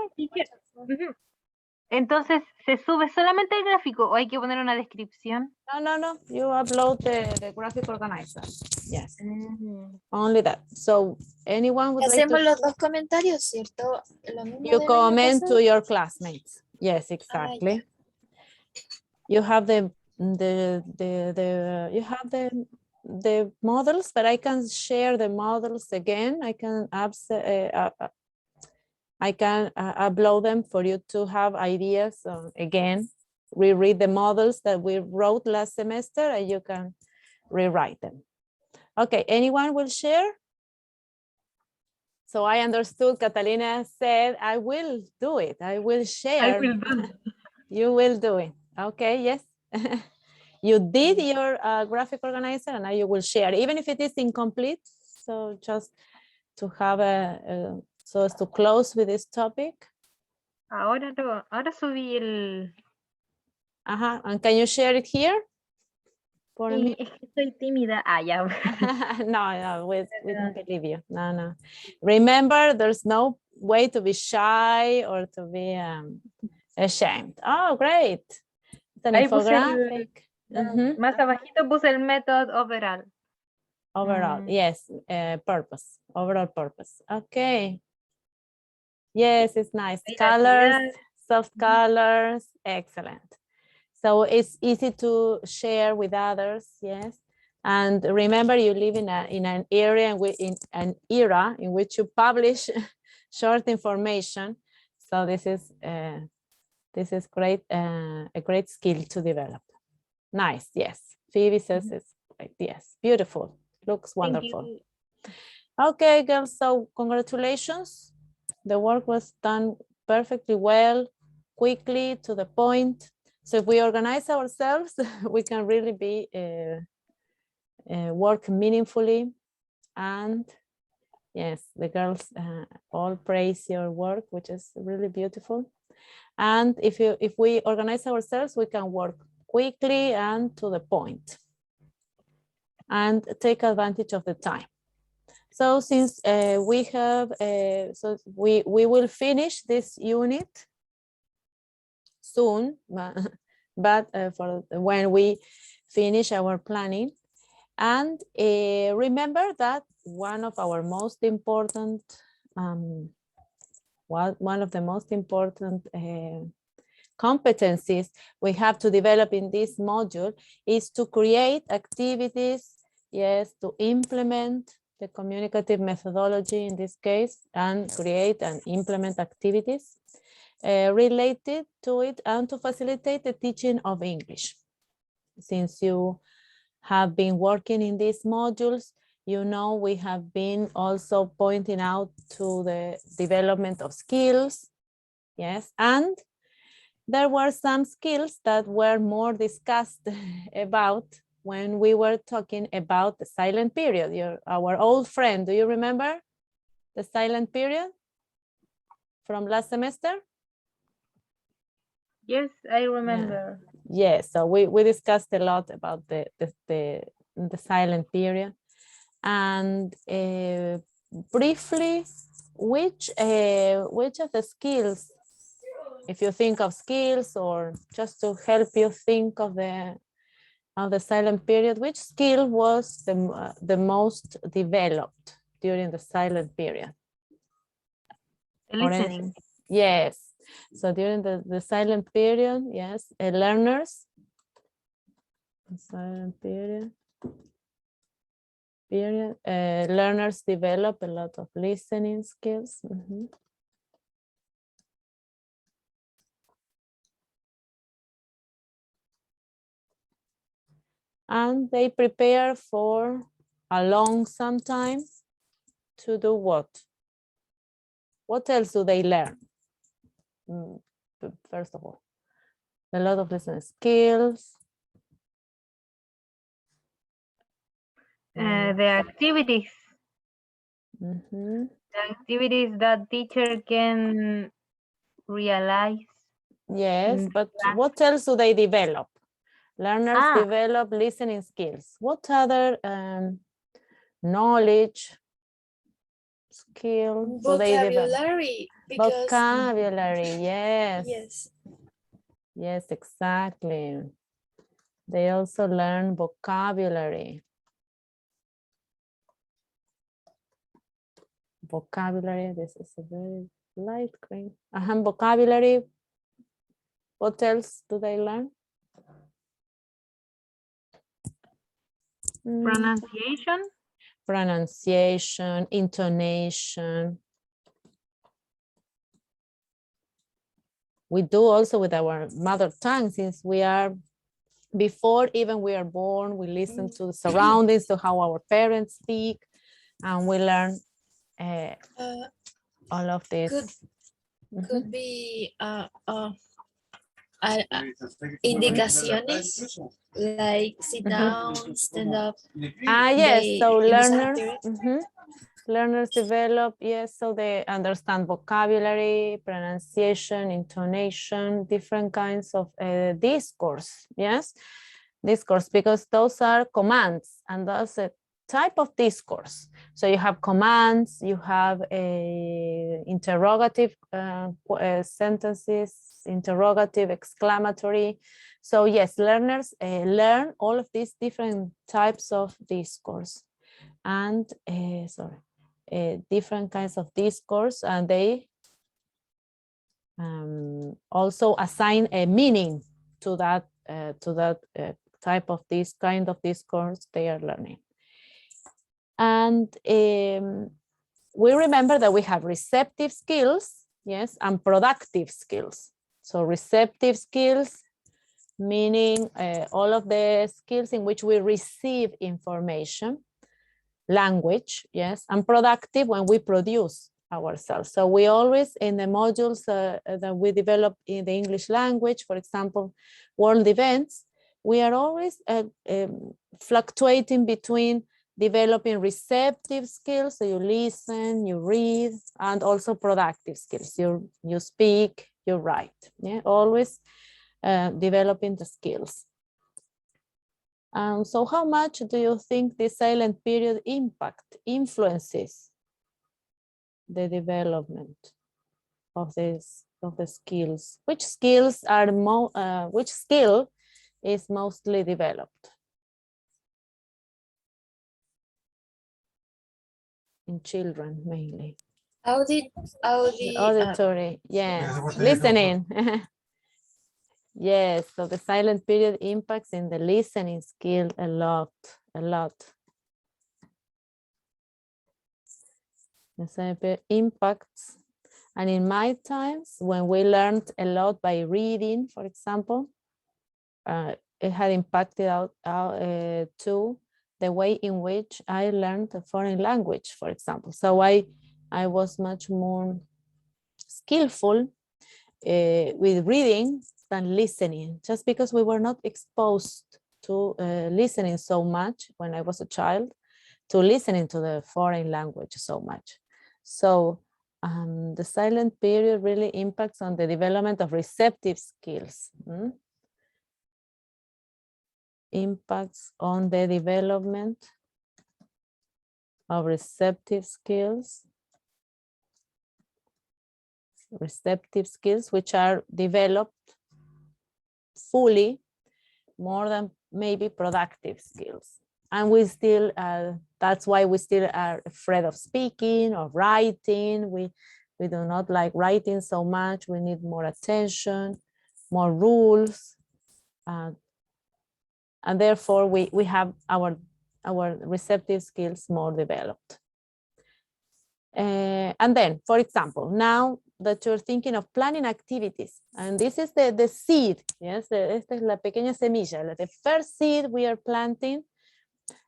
Entonces, ¿se sube solamente el gráfico o hay que poner una descripción? No. You upload the graphic organizer. Yes. Only that. So anyone would like Hacemos to... los dos comentarios, ¿cierto? Lo mismo You del año comment pasado. to your classmates. Yes, exactly. You have the models, but I can share the models again. I can upload them for you to have ideas. Again, reread the models that we wrote last semester, and you can rewrite them. Okay, anyone will share? So I understood Catalina said, I will do it. I will share. I will do it. You will do it. Okay, yes. You did your graphic organizer and now you will share, even if it is incomplete. So just to have so as to close with this topic. Ahora subí el... And can you share it here? For me? Es que soy tímida. Ya. No, we don't believe you. No. Remember, there's no way to be shy or to be ashamed. Oh, great. It's an infographic. Más abajito puse el method overall. Overall, yes, purpose, overall purpose. Okay. Yes, it's nice. Colors, soft colors, excellent. So it's easy to share with others, yes. And remember, you live in an area, in an era in which you publish short information. So this is great, a great skill to develop. Nice, yes. Phoebe says it's great, yes, beautiful, looks wonderful. Okay, girls, so congratulations. The work was done perfectly well, quickly, to the point. So if we organize ourselves, we can really be work meaningfully. And yes, the girls all praise your work, which is really beautiful. And if we organize ourselves, we can work quickly and to the point and take advantage of the time. So since we have, so we will finish this unit soon, but for when we finish our planning. And remember that one of our most important, one of the most important competencies we have to develop in this module is to create activities, yes, to implement the communicative methodology in this case, and create and implement activities related to it, and to facilitate the teaching of English. Since you have been working in these modules, you know we have been also pointing out to the development of skills, yes, and there were some skills that were more discussed about when we were talking about the silent period. Our old friend, do you remember the silent period from last semester? Yes, I remember. Yeah. Yes, so we discussed a lot about the silent period. And briefly, which of the skills if you think of skills, or just to help you think of the silent period, which skill was the most developed during the silent period? Listening. Yes. So during the silent period, yes, learners, silent period, learners develop a lot of listening skills. And they prepare for a long time to do what? What else do they learn? First of all, a lot of listening skills. The activities. The activities that teacher can realize. Yes, but what else do they develop? Learners develop listening skills. What other knowledge, skill? Vocabulary. Vocabulary, yes. Yes. Yes, exactly. They also learn vocabulary. Vocabulary, this is a very light green. Vocabulary. What else do they learn? Pronunciation. Pronunciation, intonation. We do also with our mother tongue, since we are, before even we are born, we listen to the surroundings, to how our parents speak, and we learn all of this. Could be indicaciones, like sit down, stand up. Yes, so learners develop, yes, so they understand vocabulary, pronunciation, intonation, different kinds of discourse, yes? Discourse, because those are commands, and that's a type of discourse. So you have commands, you have interrogative sentences, interrogative, exclamatory. So yes, learners learn all of these different types of discourse, and different kinds of discourse, and they also assign a meaning to that type of this kind of discourse they are learning. And we remember that we have receptive skills, yes, and productive skills. So receptive skills, meaning all of the skills in which we receive information, language, yes, and productive when we produce ourselves. So we always, in the modules that we develop in the English language, for example, world events, we are always fluctuating between developing receptive skills, so you listen, you read, and also productive skills. You speak, you write, yeah, always developing the skills. So how much do you think the silent period influences the development of the skills? Which skills are which skill is mostly developed in children mainly? Auditory, yes, listening. Yes, so the silent period impacts in the listening skill a lot. The silent period impacts, and in my times, when we learned a lot by reading, for example, it had impacted too the way in which I learned a foreign language, for example. So I was much more skillful with reading than listening, just because we were not exposed to listening so much when I was a child, to listening to the foreign language so much. So the silent period really impacts on the development of receptive skills. Impacts on the development of receptive skills. receptive skills, which are developed fully more than maybe productive skills. And we still, that's why we still are afraid of speaking or writing. We do not like writing so much. We need more attention, more rules. And therefore we have our receptive skills more developed. And then, for example, now that you're thinking of planning activities, and this is the seed, yes, esta es la pequeña semilla, the first seed we are planting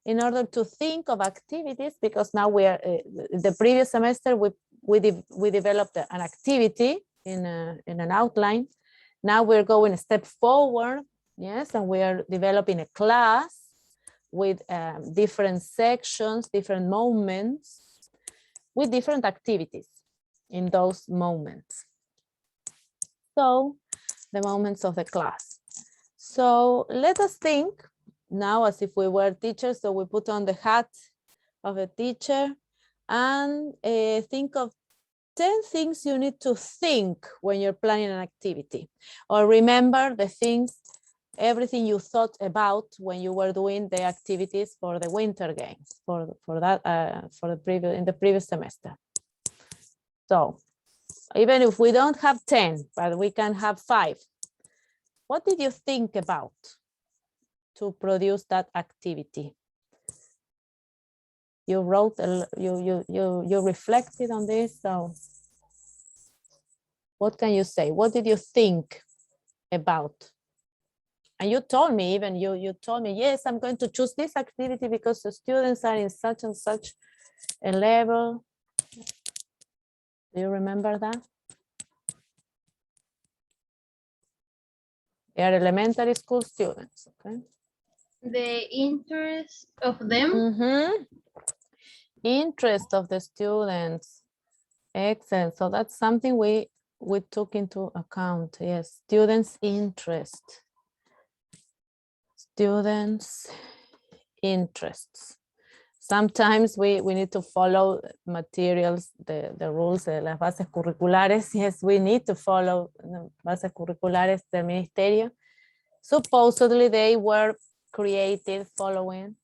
in order to think of activities, because now we are, the previous semester we developed an activity in an outline. Now we're going a step forward, yes, and we are developing a class with different sections, different moments, with different activities in those moments. So the moments of the class. So let us think now as if we were teachers. So we put on the hat of a teacher and think of 10 things you need to think when you're planning an activity, or remember the things, everything you thought about when you were doing the activities for the winter games, for the previous semester. So even if we don't have 10, but we can have 5. What did you think about to produce that activity? You wrote, you reflected on this. So what can you say? What did you think about? And you told me, even you told me, yes, I'm going to choose this activity because the students are in such and such a level. Do you remember that? They are elementary school students, okay? The interest of them. Mm-hmm. Interest of the students. Excellent. So that's something we took into account. Yes, students' interest. Students' interests. Sometimes we need to follow materials, the rules de las bases curriculares. Yes, we need to follow the bases curriculares del ministerio. Supposedly they were created following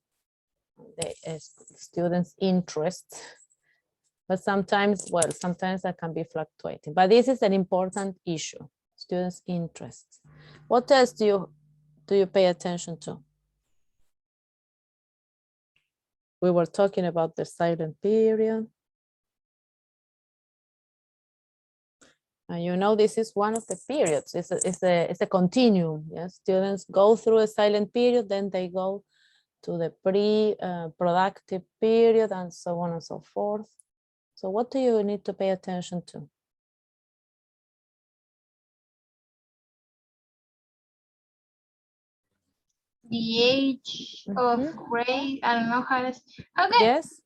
the students' interests. But sometimes, well, sometimes that can be fluctuating. But this is an important issue, students' interests. What else do you pay attention to? We were talking about the silent period. And you know, this is one of the periods. It's a continuum. Yes, students go through a silent period, then they go to the pre-productive period, and so on and so forth. So what do you need to pay attention to? The age of grade, I don't know how to say. Okay. Yes.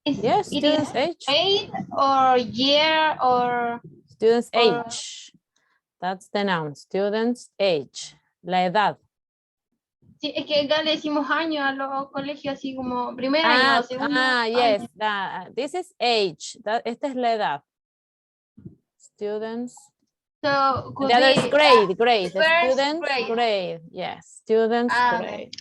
Yes, students' age. Grade or year or students' age. That's the noun. Students' age. La edad. Sí, es que acá le decimos año a los colegios así como primer año, segundo yes. año. This is age. Esta es la edad. Students. So the other is grade. Grade. The students' grade. Yes. Students' grade.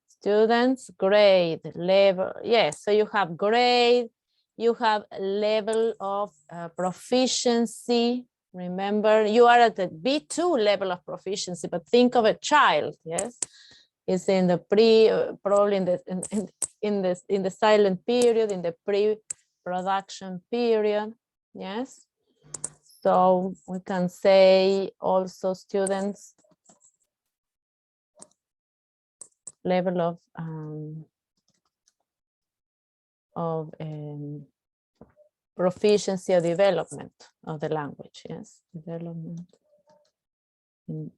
Students' grade. Level. Yes. So you have grade. You have level of proficiency. Remember, you are at the B2 level of proficiency, but think of a child. Yes. It's in the probably in the silent period, in the pre-production period. Yes. So we can say also students' level of proficiency or development of the language. Yes, development in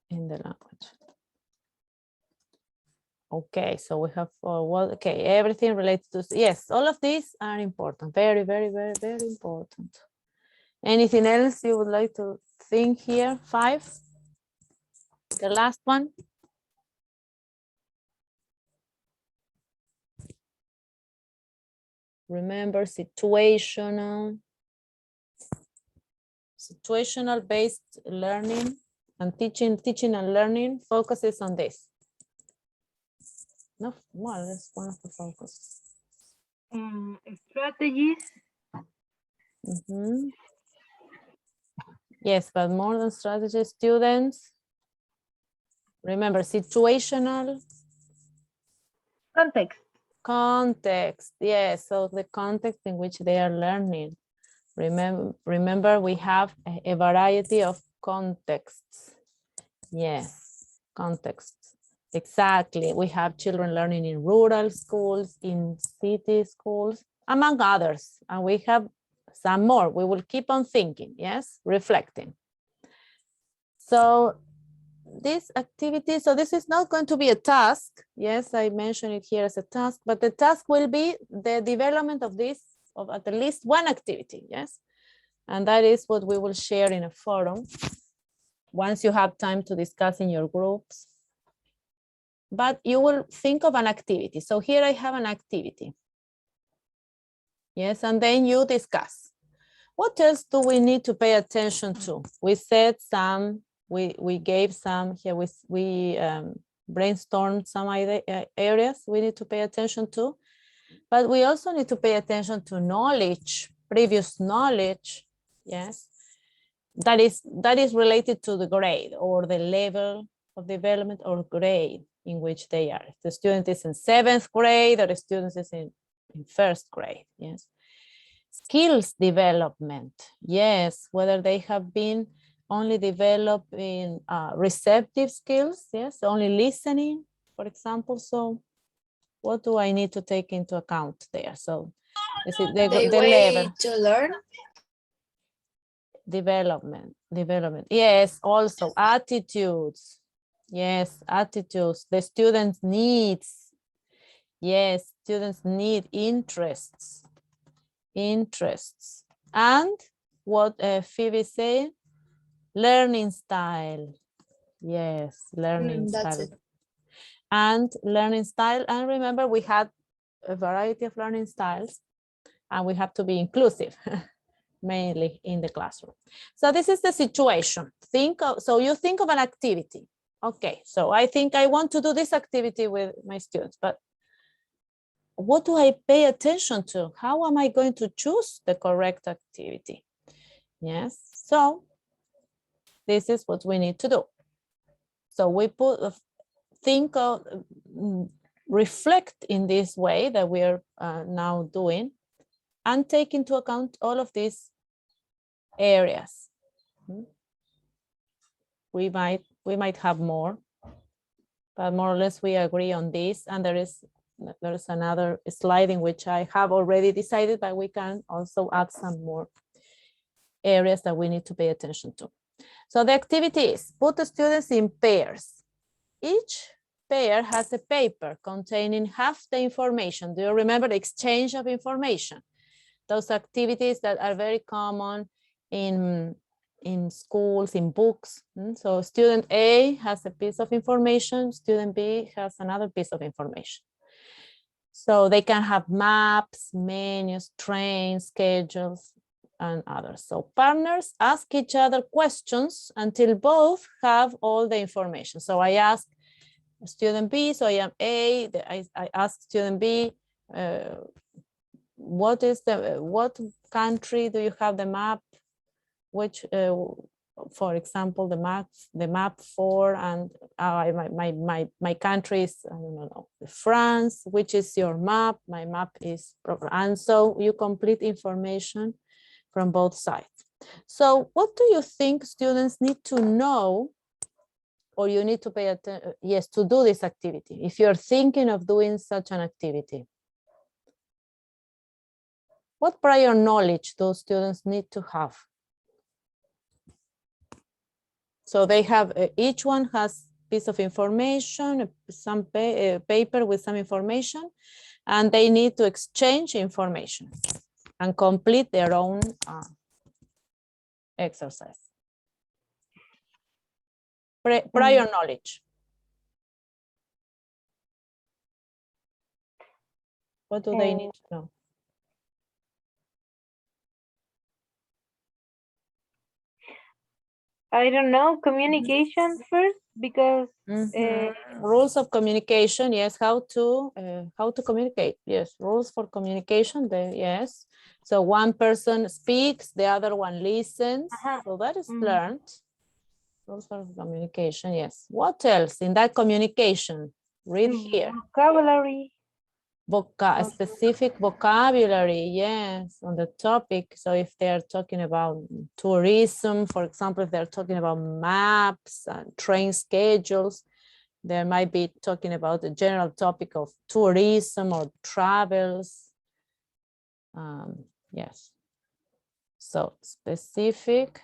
the language. Okay, so we have okay, everything related to, yes, all of these are important. Very, very, very, very important. Anything else you would like to think here? 5, the last one. Remember, situational. Situational based learning and teaching and learning focuses on this. No, well, that's one of the focus. Strategies. Yes, but more than strategy, students. Remember, situational. Context, yes, so the context in which they are learning. Remember we have a variety of contexts. Yes, contexts. Exactly. We have children learning in rural schools, in city schools, among others. And we have some more. We will keep on thinking, yes, reflecting. So this activity, so this is not going to be a task. Yes, I mentioned it here as a task, but the task will be the development of this, of at least one activity, yes? And that is what we will share in a forum once you have time to discuss in your groups. But you will think of an activity. So here I have an activity. Yes, and then you discuss. What else do we need to pay attention to? We said some, we gave some, here we brainstormed some areas we need to pay attention to, but we also need to pay attention to knowledge, previous knowledge, yes, that is related to the grade or the level of development or grade in which they are. If the student is in 7th grade or the student is in 1st grade, yes. Skills development, yes, whether they have been only developed in receptive skills, yes, only listening, for example. So what do I need to take into account there? So is it the way level to learn? Development, yes, also attitudes, yes, attitudes, the students' needs, yes, students need interests, and what Phoebe said, learning style, yes, learning style, and learning style. And remember, we had a variety of learning styles, and we have to be inclusive mainly in the classroom. So this is the situation. So you think of an activity. Okay, so I think I want to do this activity with my students, but what do I pay attention to? How am I going to choose the correct activity? Yes, so this is what we need to do. So we reflect in this way that we are now doing, and take into account all of these areas. We might have more, but more or less we agree on this. And there is another slide in which I have already decided, but we can also add some more areas that we need to pay attention to. So the activity is put the students in pairs. Each pair has a paper containing half the information. Do you remember the exchange of information? Those activities that are very common in schools, in books. So student A has a piece of information, student B has another piece of information. So they can have maps, menus, trains, schedules, and others. So partners ask each other questions until both have all the information. So I ask student B, so I am A, I ask student B, what country do you have the map? Which, for example, the map for, and my country is, I don't know, France. Which is your map? My map is, and so you complete information from both sides. So what do you think students need to know, or you need to pay attention, yes, to do this activity, if you're thinking of doing such an activity? What prior knowledge do students need to have? So they have, each one has a piece of information, some paper with some information, and they need to exchange information and complete their own exercise. Prior knowledge. What do they need to know? I don't know, communication first, because rules of communication, yes, how to communicate, yes, rules for communication, yes. So one person speaks, the other one listens, so that is learned. Rules for communication, yes. What else in that communication? Read here. Vocabulary. Specific vocabulary, yes, on the topic. So if they're talking about tourism, for example, if they're talking about maps and train schedules, they might be talking about the general topic of tourism or travels. Yes. So specific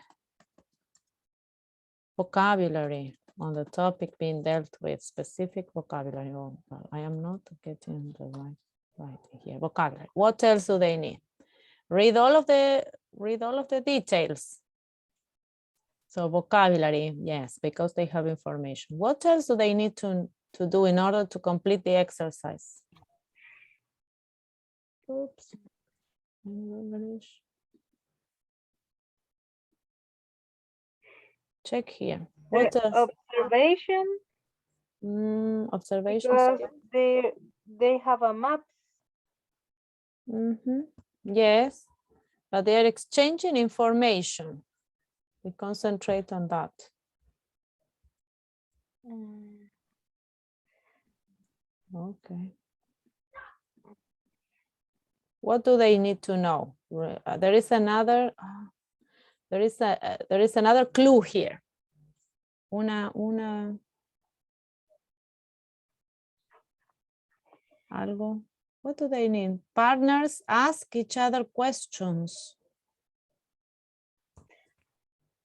vocabulary on the topic being dealt with, specific vocabulary. Oh, well, I am not getting the right here. Vocabulary. What else do they need? Read all of the details. So vocabulary, yes, because they have information. What else do they need to do in order to complete the exercise? Oops. Check here. What else? Observation. Observation. Because they have a map. Yes, but they are exchanging information. We concentrate on that. Okay. What do they need to know? There is another clue here. Algo. What do they need? Partners ask each other questions.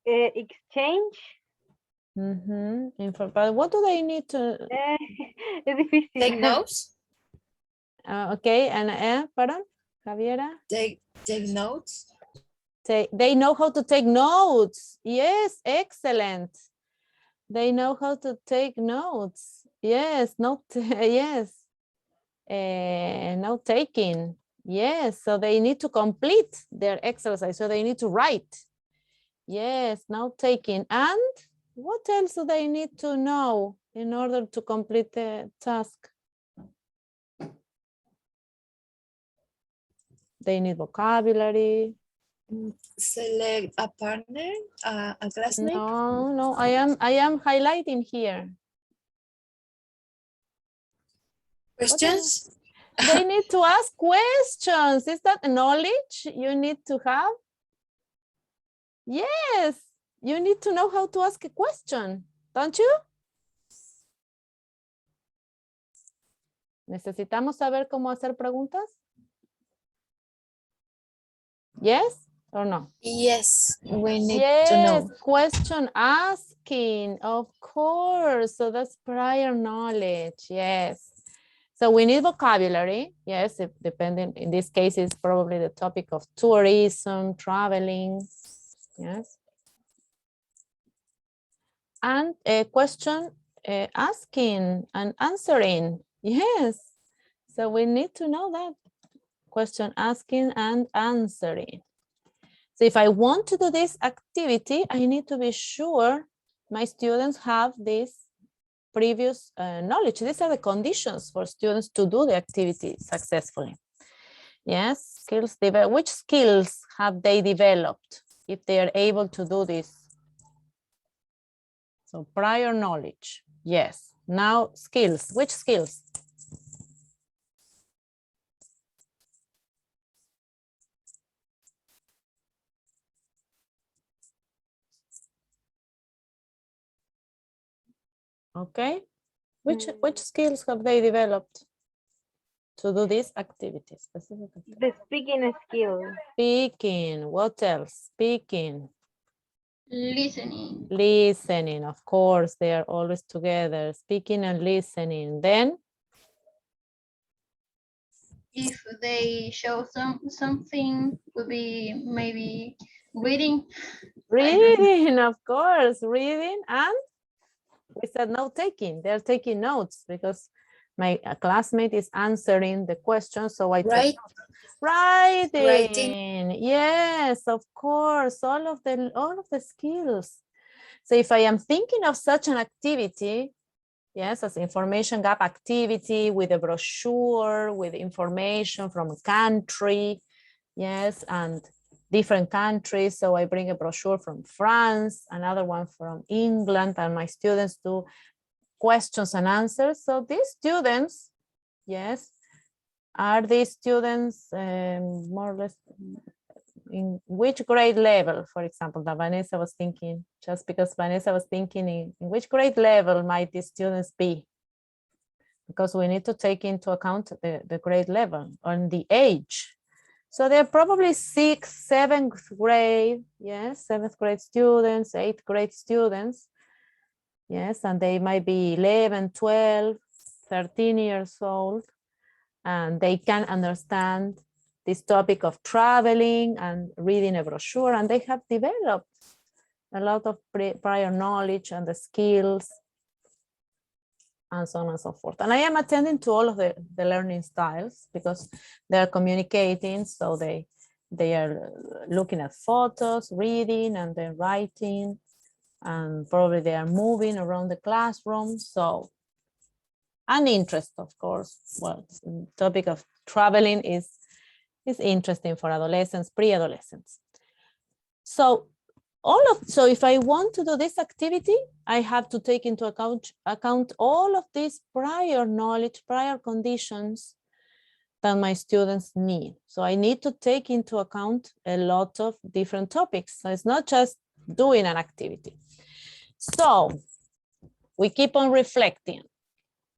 Exchange. But what do they need to? Take notes. Okay, and pardon, Javiera? Take notes. They know how to take notes. Yes, excellent. They know how to take notes. Yes, yes. Note taking. Yes, so they need to complete their exercise. So they need to write. Yes, note taking. And what else do they need to know in order to complete the task? They need vocabulary. Select a partner, a classmate. No, I am highlighting here. Questions? They need to ask questions. Is that knowledge you need to have? Yes, you need to know how to ask a question, don't you? ¿Necesitamos saber cómo hacer preguntas? Yes or no? Yes, we need to know. Question asking, of course. So that's prior knowledge, yes. So we need vocabulary, yes, depending, in this case, it's probably the topic of tourism, traveling, yes. And a question asking and answering, yes. So we need to know that. Question asking and answering. So if I want to do this activity, I need to be sure my students have this previous knowledge. These are the conditions for students to do the activity successfully. Yes, skills. Which skills have they developed if they are able to do this? So prior knowledge, yes. Now skills. Which skills? Okay, which skills have they developed to do this activity specifically? The speaking skill. Speaking, what else? Speaking. Listening. Listening, of course, they are always together, speaking and listening. Then? If they show something, would be maybe reading. Reading, of course, reading, and we said note taking. They're taking notes because my classmate is answering the question, so I take notes. Writing. Yes, of course, all of the skills. So if I am thinking of such an activity, yes, as information gap activity with a brochure, with information from a country, yes, and different countries. So I bring a brochure from France, another one from England, and my students do questions and answers. So these students, yes, are these students more or less in which grade level, for example, that Vanessa was thinking, just because Vanessa was thinking in which grade level might these students be? Because we need to take into account the grade level and the age. So they're probably 6th, 7th grade, yes, 7th grade students, 8th grade students, yes, and they might be 11, 12, 13 years old, and they can understand this topic of traveling and reading a brochure, and they have developed a lot of prior knowledge and the skills and so on and so forth. And I am attending to all of the learning styles because they're communicating, so they are looking at photos, reading, and they're writing, and probably they are moving around the classroom. So, and interest, of course. Well, the topic of traveling is interesting for adolescents, pre-adolescents. So so if I want to do this activity, I have to take into account all of these prior knowledge, prior conditions that my students need. So I need to take into account a lot of different topics. So it's not just doing an activity. So we keep on reflecting.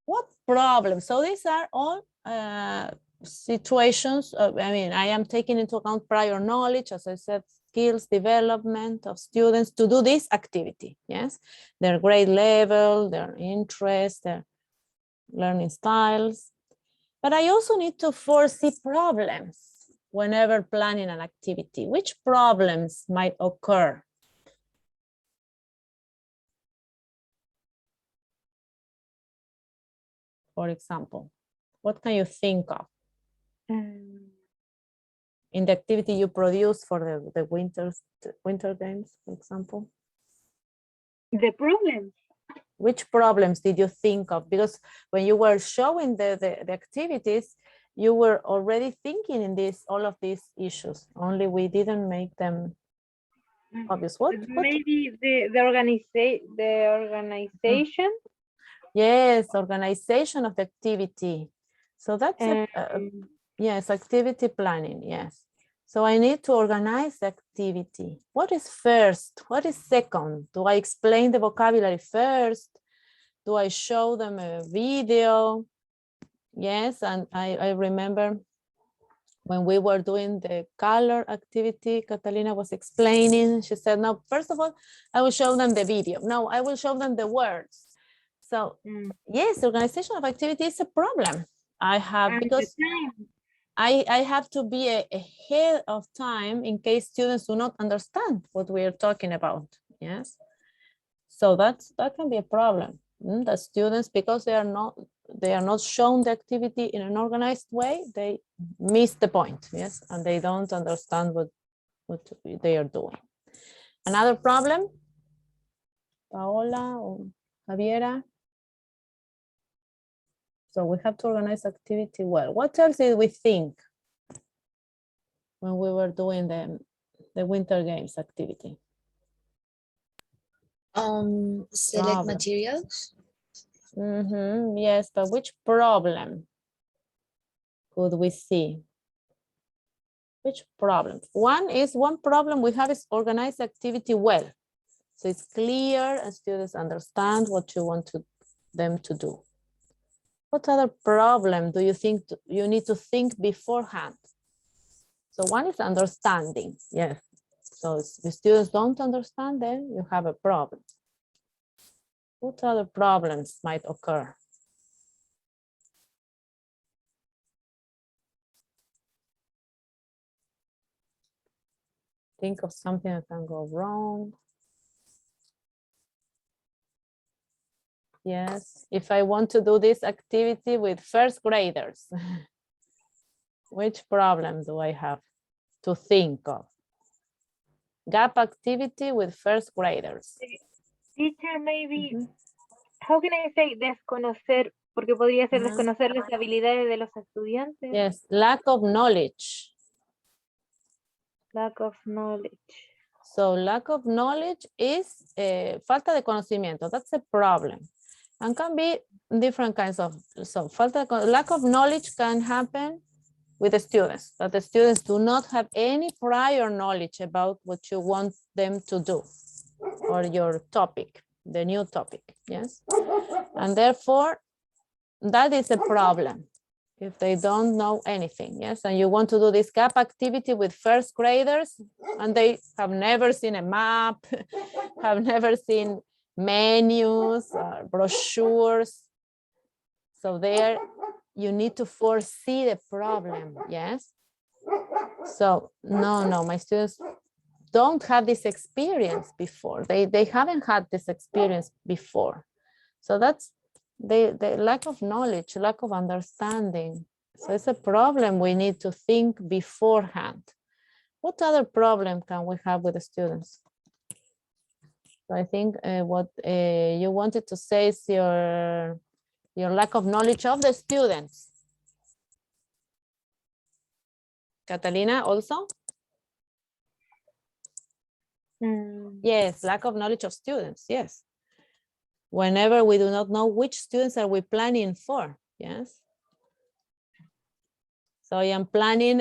What problems? So these are all situations. I am taking into account prior knowledge, as I said, skills development of students to do this activity, yes? Their grade level, their interests, their learning styles. But I also need to foresee problems whenever planning an activity. Which problems might occur? For example, what can you think of? In the activity you produce for the winter games, for example? The problems. Which problems did you think of? Because when you were showing the activities, you were already thinking in all of these issues, only we didn't make them obvious. What? Maybe the organization. Yes, organization of the activity. So that's yes, activity planning, yes. So I need to organize the activity. What is first? What is second? Do I explain the vocabulary first? Do I show them a video? Yes, and I remember when we were doing the color activity, Catalina was explaining, she said, no, first of all, I will show them the video. No, I will show them the words. So yes, organization of activity is a problem. I have, because I have to be ahead of time in case students do not understand what we are talking about. Yes. So that can be a problem. The students, because they are not shown the activity in an organized way, they miss the point. Yes, and they don't understand what they are doing. Another problem, Paola or Javiera. So we have to organize activity well. What else did we think when we were doing the winter games activity? Select materials. Yes, but which problem could we see? Which problem? One problem we have is organize activity well. So it's clear and students understand what you want them to do. What other problem do you think you need to think beforehand? So one is understanding, yes. So if the students don't understand, then you have a problem. What other problems might occur? Think of something that can go wrong. Yes, if I want to do this activity with first graders, which problem do I have to think of? Gap activity with first graders. Teacher, maybe, how can I say desconocer? Porque podría ser desconocer las habilidades de los estudiantes. Yes, lack of knowledge. Lack of knowledge. So lack of knowledge is falta de conocimiento. That's a problem. And can be different kinds of, so lack of knowledge can happen with the students, that the students do not have any prior knowledge about what you want them to do or your topic, the new topic, yes? And therefore, that is a problem if they don't know anything, yes? And you want to do this gap activity with first graders and they have never seen a map, have never seen menus, brochures. So there you need to foresee the problem, yes? So no, my students don't have this experience before. They haven't had this experience before. So that's the lack of knowledge, lack of understanding. So it's a problem we need to think beforehand. What other problem can we have with the students? So I think what you wanted to say is your lack of knowledge of the students. Catalina also? Yes, lack of knowledge of students, yes. Whenever we do not know which students are we planning for, yes. So I am planning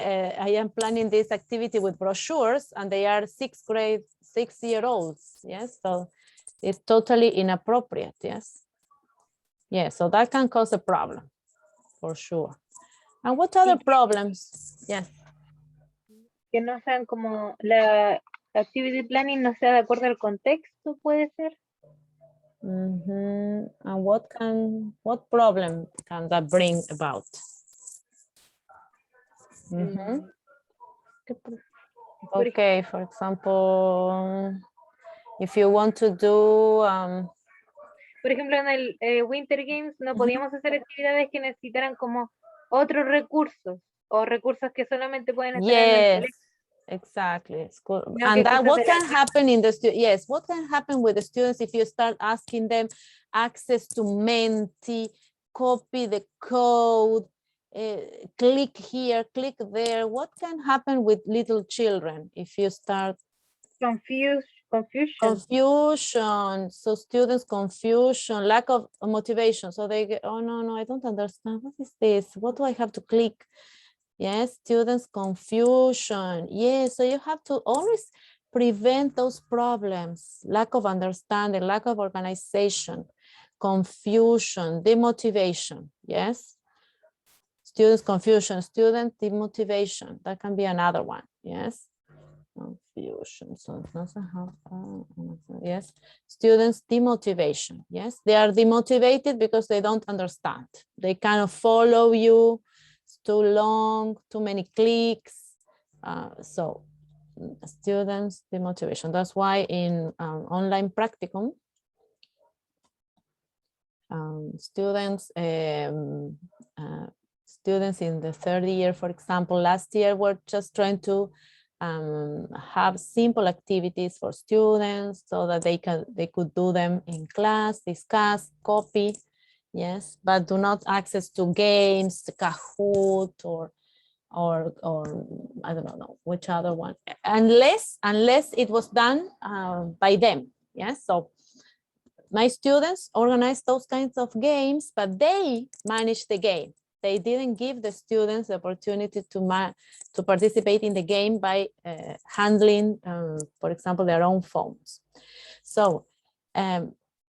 this activity with brochures and they are 6-year-olds, yes. So it's totally inappropriate, yes. Yeah, so that can cause a problem, for sure. And what other problems? Yes. Que no sean como la activity planning no sea de acuerdo al contexto, puede ser. And what problem can that bring about? Okay, for example, if you want to do por ejemplo, en el Winter Games no podíamos hacer actividades que necesitaran como otros recursos o recursos que solamente pueden estar en el colegio. Exactly. No, and that what can happen in the students? What can happen with the students if you start asking them access to Menti, copy the code, click here, click there? What can happen with little children if you start? Confusion. So students confusion, lack of motivation. So they get, oh no, I don't understand. What is this? What do I have to click? Yes, students confusion. Yes, so you have to always prevent those problems, lack of understanding, lack of organization, confusion, demotivation. Yes, students confusion, student demotivation. That can be another one. Yes, confusion. So it doesn't have, yes, students demotivation. Yes, they are demotivated because they don't understand. They kind of follow you. It's too long, too many clicks. So students demotivation. That's why in online practicum, students in the third year, for example, last year were just trying to have simple activities for students so that they could do them in class, discuss, copy, yes, but do not access to games, Kahoot, or I don't know which other one, unless it was done by them, yes. So my students organized those kinds of games, but they managed the game. They didn't give the students the opportunity to participate in the game by handling, for example, their own phones. So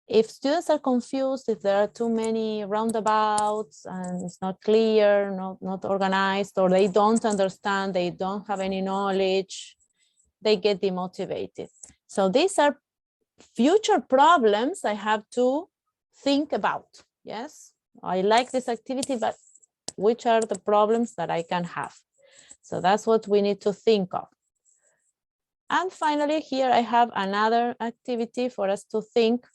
if students are confused, if there are too many roundabouts and it's not clear, not organized, or they don't understand, they don't have any knowledge, they get demotivated. So these are future problems I have to think about. Yes, I like this activity, but which are the problems that I can have? So that's what we need to think of. And finally, here I have another activity for us to think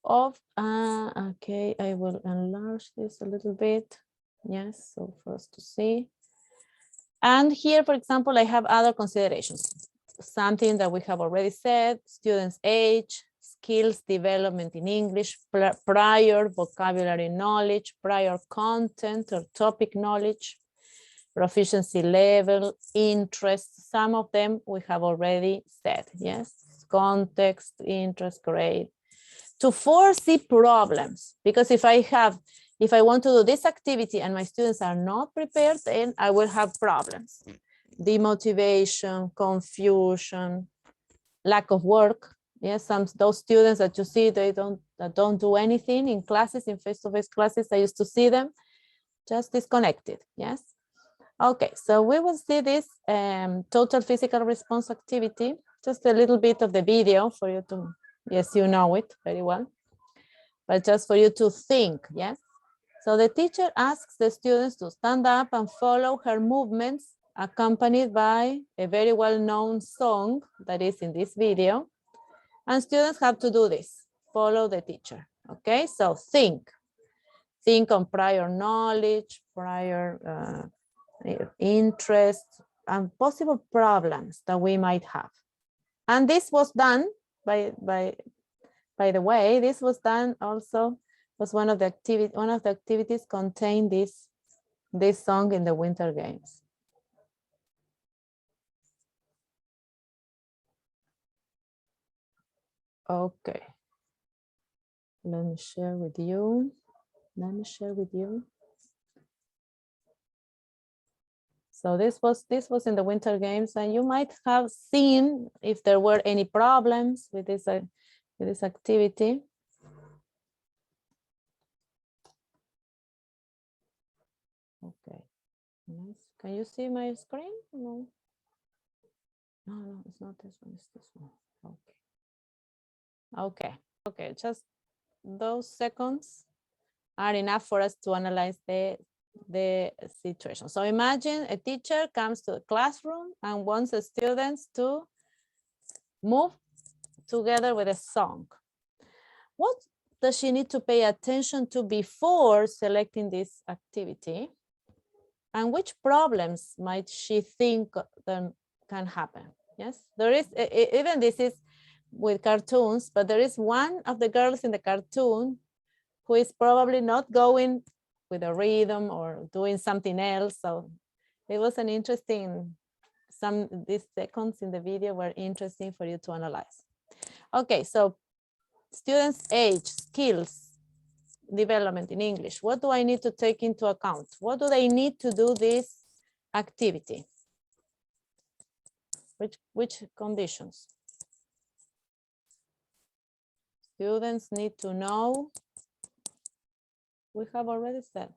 of. Okay, I will enlarge this a little bit. Yes, so for us to see. And here, for example, I have other considerations. Something that we have already said, students' age, skills development in English, prior vocabulary knowledge, prior content or topic knowledge, proficiency level, interest. Some of them we have already said, yes, context, interest, grade. To foresee problems, because if I want to do this activity and my students are not prepared, then I will have problems. Demotivation, confusion, lack of work. Yes, those students that you see, that don't do anything in classes, in face-to-face classes, I used to see them just disconnected. Yes. Okay, so we will see this total physical response activity, just a little bit of the video for you to, yes, you know it very well, but just for you to think, yes? So the teacher asks the students to stand up and follow her movements, accompanied by a very well-known song that is in this video. And students have to do this, follow the teacher, okay? So think on prior knowledge, prior interests, and possible problems that we might have. And this was done, by the way, this was done also, was one of the activities contained this song in the Winter Games. Okay. Let me share with you. So this was in the Winter Games, and you might have seen if there were any problems with this activity. Okay, nice. Can you see my screen? No. No, it's not this one. It's this one. Okay. Just those seconds are enough for us to analyze the situation. So imagine a teacher comes to the classroom and wants the students to move together with a song. What does she need to pay attention to before selecting this activity? And which problems might she think then can happen? Yes, there is, even this is with cartoons, but there is one of the girls in the cartoon who is probably not going with a rhythm or doing something else. So it was an interesting, these seconds in the video were interesting for you to analyze. Okay, so students' age, skills, development in English. What do I need to take into account? What do they need to do this activity? Which conditions? Students need to know. We have already said.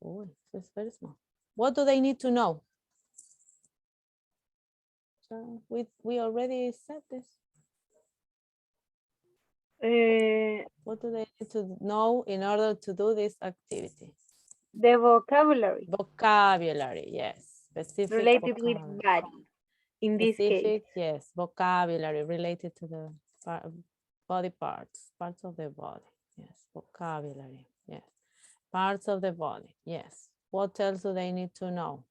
Oh, it's very small. What do they need to know? So we already said this. What do they need to know in order to do this activity? The vocabulary. Vocabulary, yes. Specific related vocabulary. with body. In this case. Yes, vocabulary related to the body parts of the body. Yes, vocabulary. Yes, parts of the body. Yes. What else do they need to know?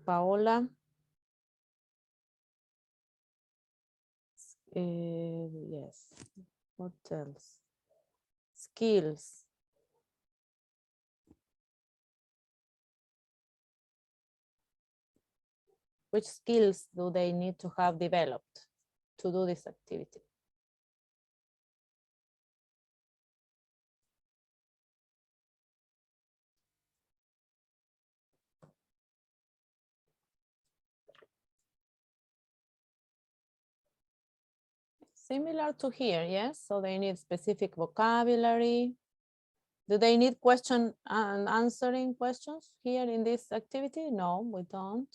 Paola. Yes. What else? Skills. Which skills do they need to have developed to do this activity? Similar to here, yes? So they need specific vocabulary. Do they need question and answering questions here in this activity? No, we don't.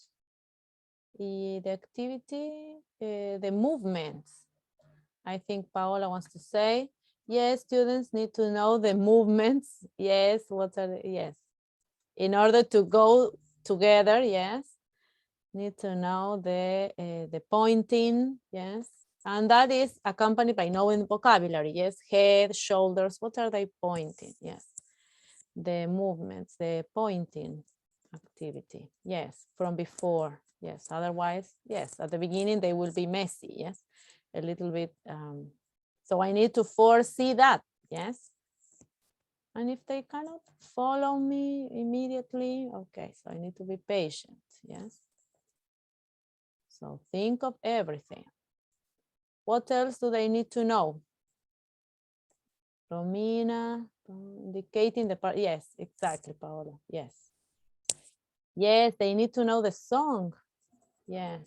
The activity, the movements. I think Paola wants to say, yes, students need to know the movements. Yes, what are the, yes. In order to go together, yes, need to know the pointing, yes. And that is accompanied by knowing vocabulary, yes, head, shoulders, what are they pointing, yes. The movements, the pointing activity, yes, from before, Yes, otherwise, yes, at the beginning they will be messy, yes, a little bit. So I need to foresee that, yes. And if they cannot follow me immediately, okay, so I need to be patient, yes. So think of everything. What else do they need to know? Romina, indicating the part, yes, exactly, Paola, yes. Yes, they need to know the song, yes.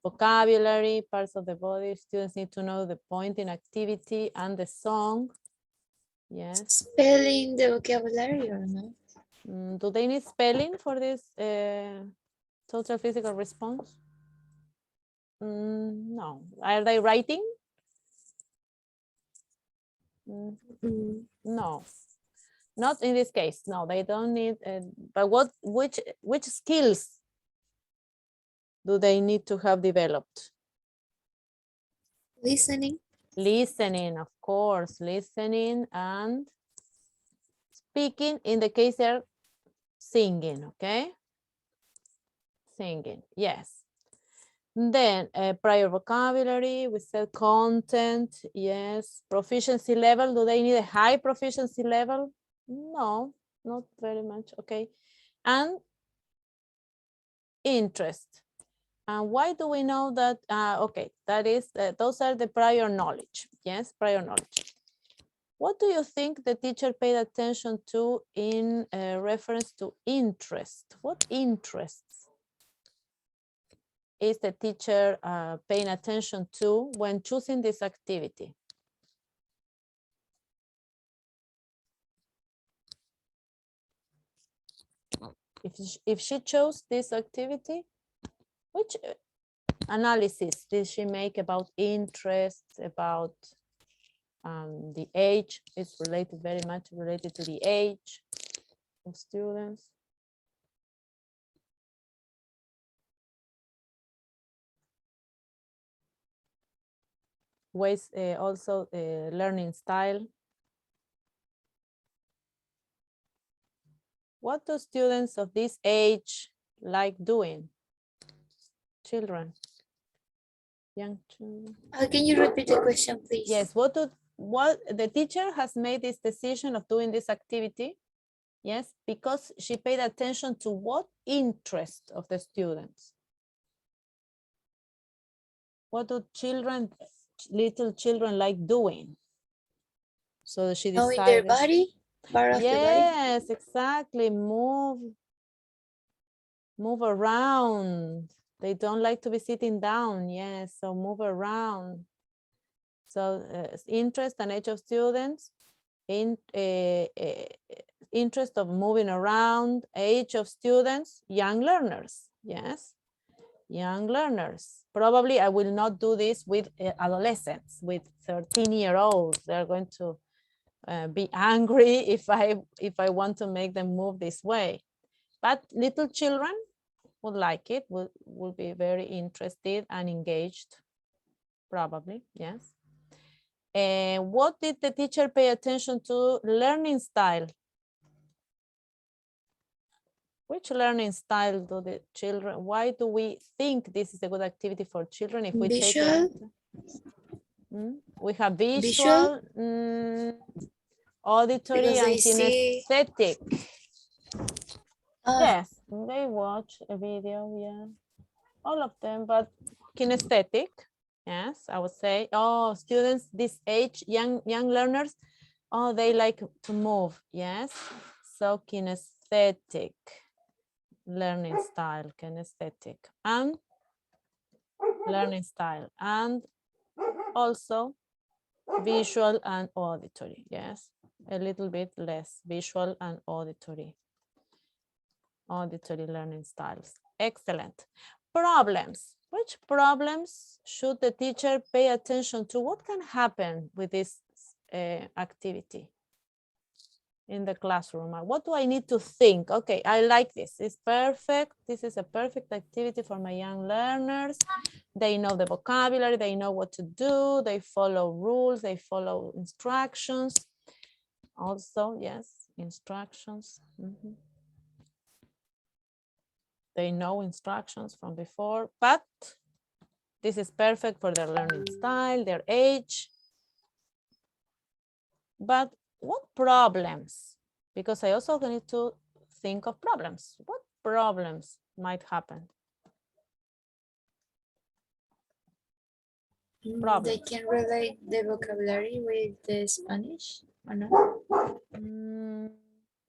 Vocabulary, parts of the body, students need to know the pointing activity and the song, yes. Spelling the vocabulary or not? Do they need spelling for this total physical response? No. Are they writing? No, not in this case. No, they don't need. But which skills do they need to have developed? Listening. Listening, of course, listening and speaking. In the case they're singing, okay? Singing, yes. Then prior vocabulary, we said content, yes. Proficiency level, do they need a high proficiency level? No, not very much, okay. And interest. And why do we know that? Okay, that is, those are the prior knowledge, yes, prior knowledge. What do you think the teacher paid attention to in reference to interest? What interests is the teacher paying attention to when choosing this activity? If she chose this activity, which analysis did she make about interest, about the age? It's related, very much related to the age of students. Ways, also learning style. What do students of this age like doing? Children, young children. Can you repeat the question, please? Yes, what the teacher has made this decision of doing this activity, yes, because she paid attention to what interest of the students. What do children, little children like doing? So she decided. Knowing their body, part of the body. Yes, exactly, move around. They don't like to be sitting down, yes, so move around. So interest and age of students, interest of moving around, age of students, young learners, yes, young learners. Probably I will not do this with adolescents, with 13-year-olds. They're going to be angry if I want to make them move this way. But little children would like it, will be very interested and engaged, probably, yes. And what did the teacher pay attention to? Learning style. Which learning style do the children, why do we think this is a good activity for children if we visual? take it? We have visual, auditory, and kinesthetic. Yes, they watch a video, yeah. All of them, but kinesthetic, yes, I would say. Oh, students this age, young learners, oh, they like to move, yes. So kinesthetic learning style, kinesthetic, and learning style, and also visual and auditory, yes. A little bit less visual and auditory learning styles. Excellent. Problems. Which problems should the teacher pay attention to? What can happen with this activity in the classroom? What do I need to think? Okay, I like this. It's perfect. This is a perfect activity for my young learners. They know the vocabulary. They know what to do. They follow rules. They follow instructions. Also, yes, instructions. they know instructions from before, but this is perfect for their learning style, their age. But what problems? Because I also need to think of problems. What problems might happen? They can relate the vocabulary with the Spanish or not?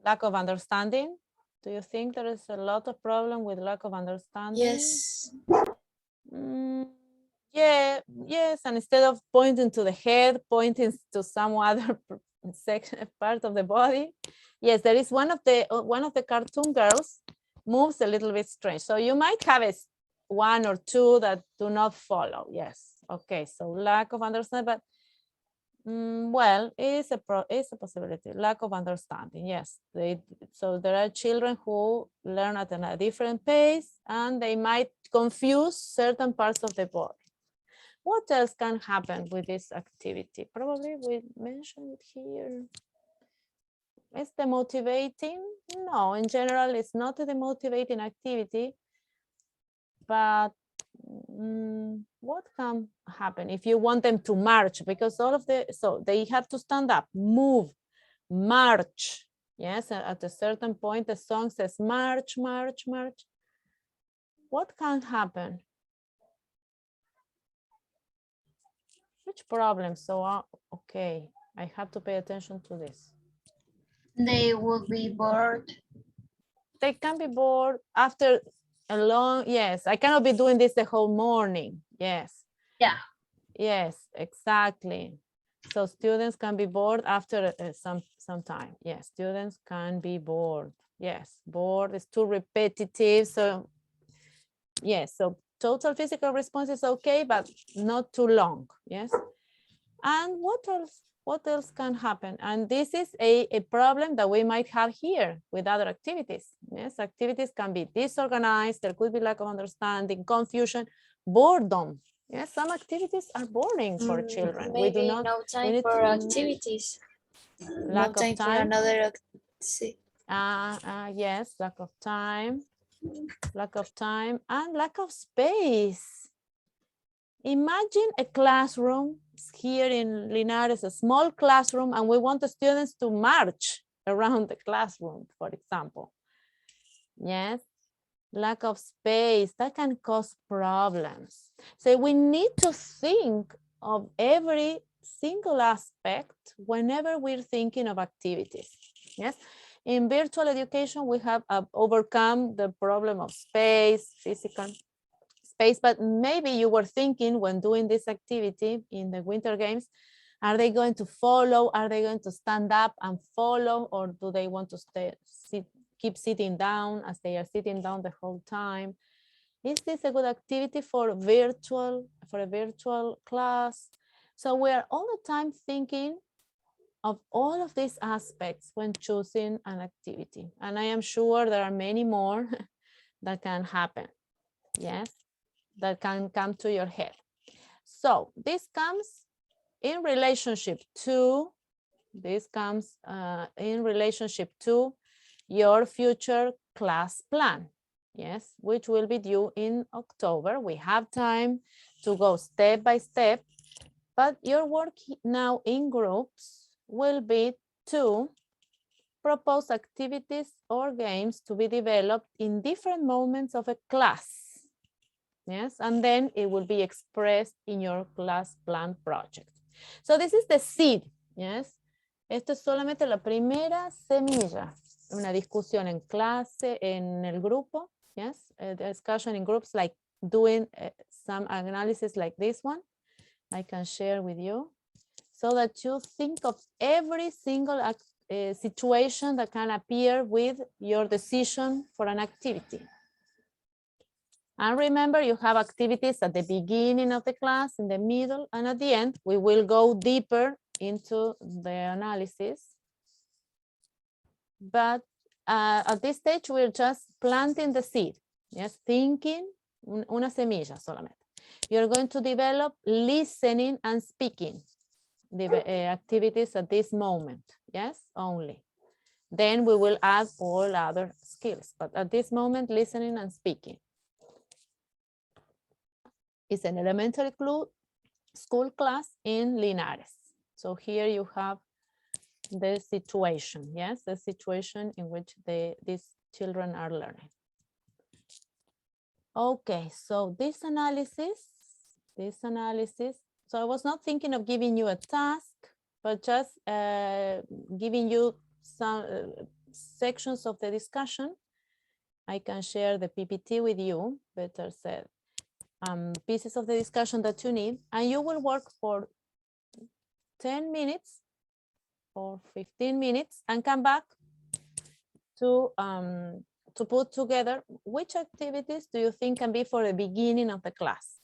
Lack of understanding. Do you think there is a lot of problem with lack of understanding? Yes. Yeah, yes, and instead of pointing to the head, pointing to some other section, part of the body. Yes, there is one of the cartoon girls moves a little bit strange. So you might have one or two that do not follow. Yes, okay, so lack of understanding, but well, it's a possibility. Lack of understanding, yes. So there are children who learn at a different pace, and they might confuse certain parts of the body. What else can happen with this activity? Probably we mentioned it here. Is demotivating? No, in general, it's not a demotivating activity, but what can happen if you want them to march? Because so they have to stand up, move, march. Yes, at a certain point, the song says march, march, march. What can happen? Which problem? So, okay, I have to pay attention to this. They will be bored. They can be bored after a long, yes, I cannot be doing this the whole morning. Yes. Yeah. Yes, exactly. So students can be bored after some time. Yes, students can be bored. Yes, bored is too repetitive. So yes, so total physical response is okay, but not too long. Yes. And what else? What else can happen? And this is a problem that we might have here with other activities. Yes, activities can be disorganized. There could be lack of understanding, confusion, boredom. Yes, some activities are boring for children. Maybe We do not. No time for activities. Lack no time of time. for another. Yes, lack of time. Lack of time and lack of space. Imagine a classroom here in Linares, a small classroom, and we want the students to march around the classroom, for example. Yes, lack of space, that can cause problems. So we need to think of every single aspect whenever we're thinking of activities. Yes, in virtual education, we have overcome the problem of space, physical space, but maybe you were thinking when doing this activity in the winter games, are they going to follow? Are they going to stand up and follow? Or do they want to keep sitting down as they are sitting down the whole time? Is this a good activity for a virtual class? So we are all the time thinking of all of these aspects when choosing an activity. And I am sure there are many more that can happen. Yes, that can come to your head. So this comes in relationship to, your future class plan. Yes, which will be due in October. We have time to go step by step, but your work now in groups will be to propose activities or games to be developed in different moments of a class. Yes, and then it will be expressed in your class plan project. So this is the seed, yes. Esto es solamente la primera semilla, una discusión en clase, en el grupo, yes. Discussion in groups, like doing some analysis like this one, I can share with you, so that you think of every single situation that can appear with your decision for an activity. And remember, you have activities at the beginning of the class, in the middle, and at the end. We will go deeper into the analysis. But at this stage, we're just planting the seed. Yes, thinking, una semilla solamente. You're going to develop listening and speaking activities at this moment. Yes, only. Then we will add all other skills, but at this moment, listening and speaking. It's an elementary school class in Linares. So here you have the situation, yes, the situation in which these children are learning. Okay, so this analysis, so I was not thinking of giving you a task, but just giving you some sections of the discussion. I can share the PPT with you, better said, pieces of the discussion that you need, and you will work for 10 minutes or 15 minutes and come back to put together which activities do you think can be for the beginning of the class.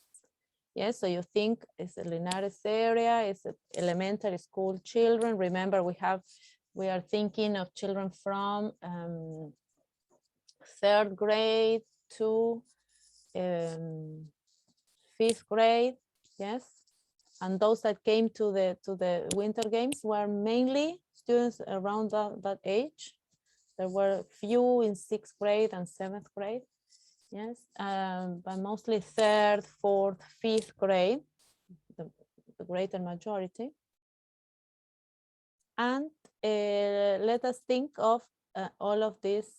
Yes, so you think it's a Linares area, it's elementary school children. Remember, we are thinking of children from 3rd grade to 5th grade, yes. And those that came to the Winter Games were mainly students around that age. There were few in 6th grade and 7th grade, yes, but mostly 3rd, 4th, 5th grade, the greater majority. And let us think of all of these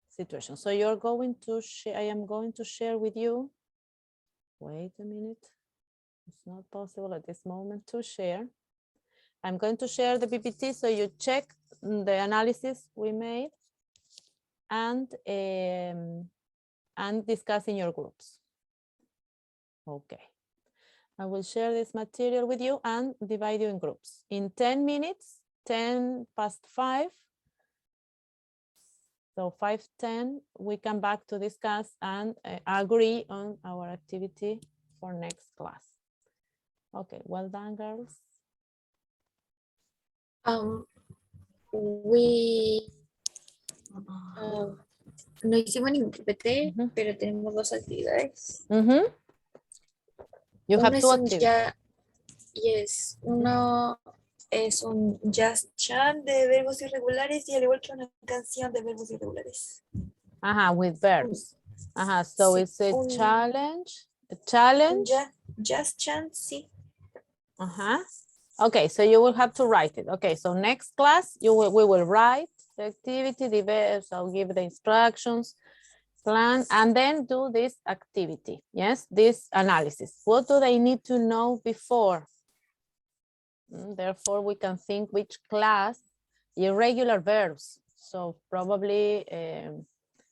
situations. So you're going to share, I am going to share with you, wait a minute, it's not possible at this moment to share. I'm going to share the PPT so you check the analysis we made and discuss in your groups. Okay. I will share this material with you and divide you in groups. In 10 minutes, 10 past 5, so 5:10, we come back to discuss and agree on our activity for next class. Okay, well done, girls. No hicimos ningún PPT, pero tenemos 2 actividades. You have 2 activities. Yes, uno es un jazz chant de verbos irregulares y al igual que una canción de verbos irregulares. With verbs. So Sí, it's a challenge. A challenge. Jazz chant, sí. Okay, so you will have to write it. Okay, so next class we will write the activity, I'll give the instructions, plan, and then do this activity. Yes, this analysis. What do they need to know before? Therefore, we can think which class, irregular verbs. So probably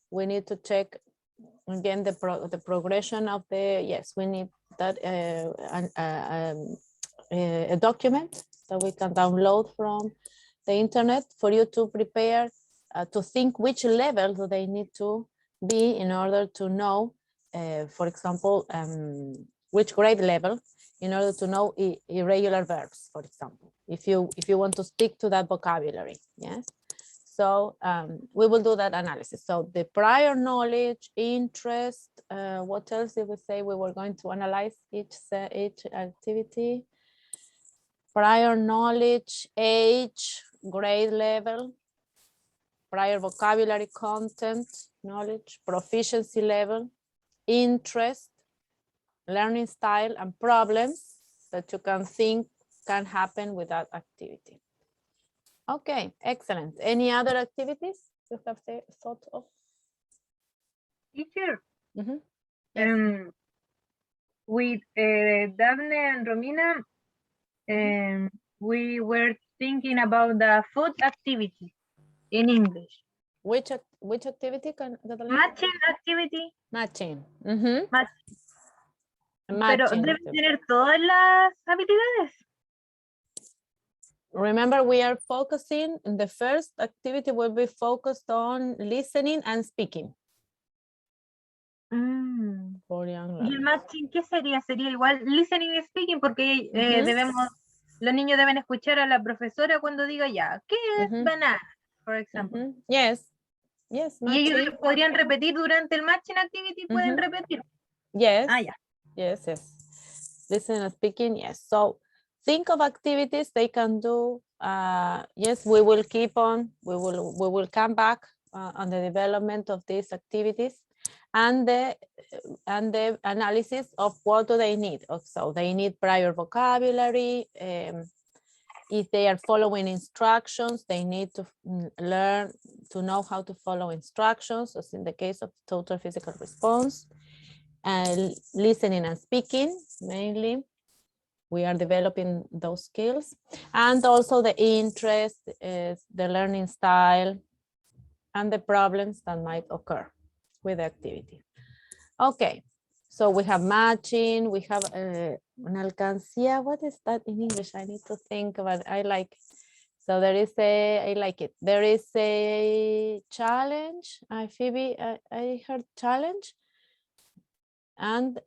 we need to check again the progression of the, yes, we need that a document that we can download from the internet for you to prepare, to think which level do they need to be in order to know, for example, which grade level, in order to know irregular verbs, for example, if you want to stick to that vocabulary. Yes, so we will do that analysis. So the prior knowledge, interest, what else did we say we were going to analyze each activity? Prior knowledge, age, grade level, prior vocabulary content, knowledge, proficiency level, interest, learning style, and problems that you can think can happen with that activity. Okay, excellent. Any other activities you have thought of? Teacher, with Daphne and Romina, we were thinking about the food activity in English. Which activity? Matching activity. Matching. Pero deben tener todas las habilidades. Remember, we are focusing, the first activity will be focused on listening and speaking. For young learners. ¿Y el matching qué sería? Sería igual listening and speaking, porque los niños deben escuchar a la profesora cuando diga ya, ¿qué es banana? Por ejemplo. Yes. Y ellos podrían repetir durante el matching activity, pueden repetir. Yes. Yeah. Yes. Listening and speaking, yes. So think of activities they can do. Yes, we will keep on. We will come back on the development of these activities and the analysis of what do they need. So they need prior vocabulary. If they are following instructions, they need to learn to know how to follow instructions, as in the case of total physical response. Listening and speaking, mainly. We are developing those skills. And also the interest, the learning style, and the problems that might occur with the activity. Okay, so we have matching, we have una alcancía. What is that in English? I need to think, but I like it. So there is I like it. There is a challenge. Phoebe, I heard challenge. And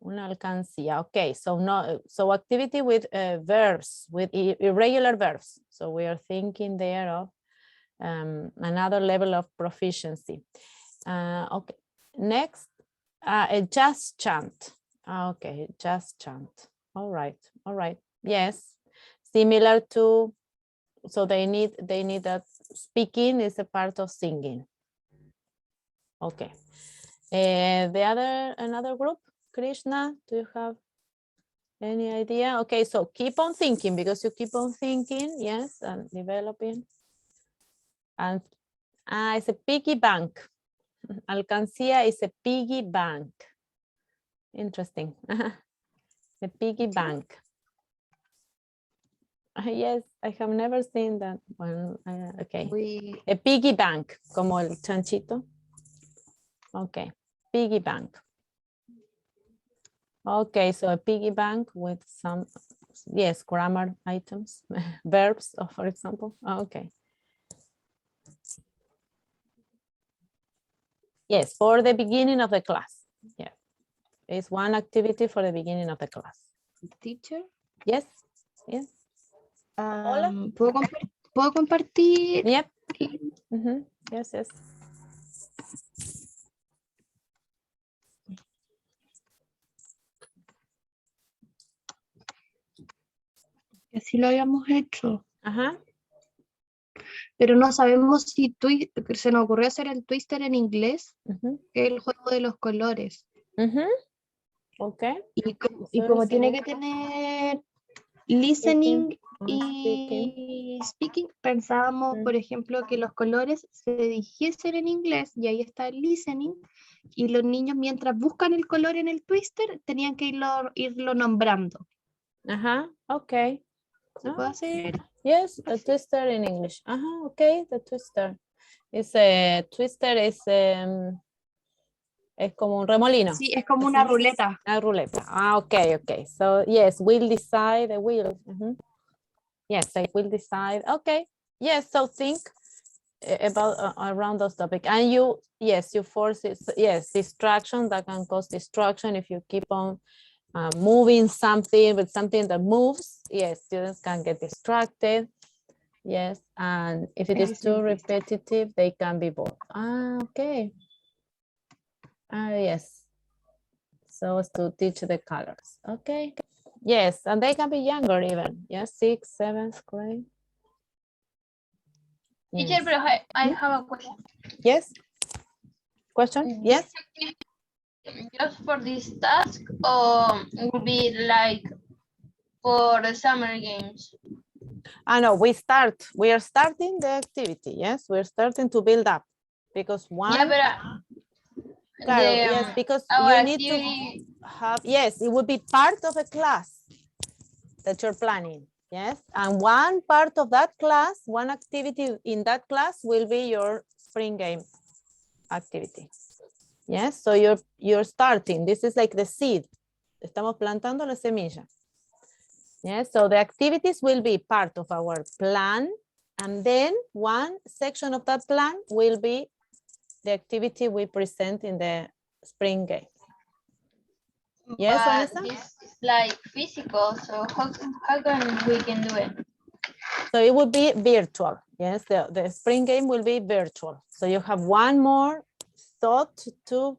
una alcancía. Okay, so activity with verbs, with irregular verbs. So we are thinking there of another level of proficiency. Okay, next, a just chant. Okay, just chant. All right. Yes, similar to, so they need that speaking is a part of singing. Okay. Another group, Krishna, do you have any idea? Okay, so keep on thinking, because you keep on thinking, yes, and developing. And it's a piggy bank. Alcancía is a piggy bank. Interesting. The piggy bank. Yes, I have never seen that one. Okay. A piggy bank, como el chanchito. Okay, piggy bank. Okay, so a piggy bank with some, yes, grammar items, verbs, for example. Okay. Yes, for the beginning of the class. Yeah, it's one activity for the beginning of the class. Teacher. Yes, yes. ¿Puedo compartir? Yep. Yes, yes. Así lo habíamos hecho. Ajá. Pero no sabemos si se nos ocurrió hacer el twister en inglés, que es el juego de los colores. Ok. Y como tiene que tener listening y speaking, pensábamos, por ejemplo, que los colores se dijesen en inglés, y ahí está el listening, y los niños, mientras buscan el color en el twister, tenían que irlo nombrando. Ajá, ok. ¿Se puede hacer? Yes, a twister in English. Ajá, okay, the twister. It's a twister es como un remolino. Sí, es como una ruleta. Una ruleta. Okay. So yes, we'll decide the wheel. Yes, I will decide. Okay. Yes, so think about around those topics. And you force it. Yes, distraction, that can cause distraction if you keep on moving something with something that moves. Yes, students can get distracted. Yes, and if it is too repetitive, they can be bored. Okay. Yes. So as to teach the colors. Okay. Yes, and they can be younger even. Yes, 6th, 7th grade. Yes. Teacher, but I have a question. Yes. Question? Yes. Just for this task, or it will be like for the summer games? No, we are starting the activity. Yes, we're starting to build up, because one. Yeah, but yes, because you need to have, yes, it would be part of a class that you're planning. Yes, and one part of that class, one activity in that class will be your spring game activity. Yes, so you're starting. This is like the seed. Estamos plantando la semilla. Yes, so the activities will be part of our plan, and then one section of that plan will be the activity we present in the spring game. Yes, but Vanessa? this is like physical, so how can we do it? So it will be virtual. Yes, the spring game will be virtual. So you have one more thought to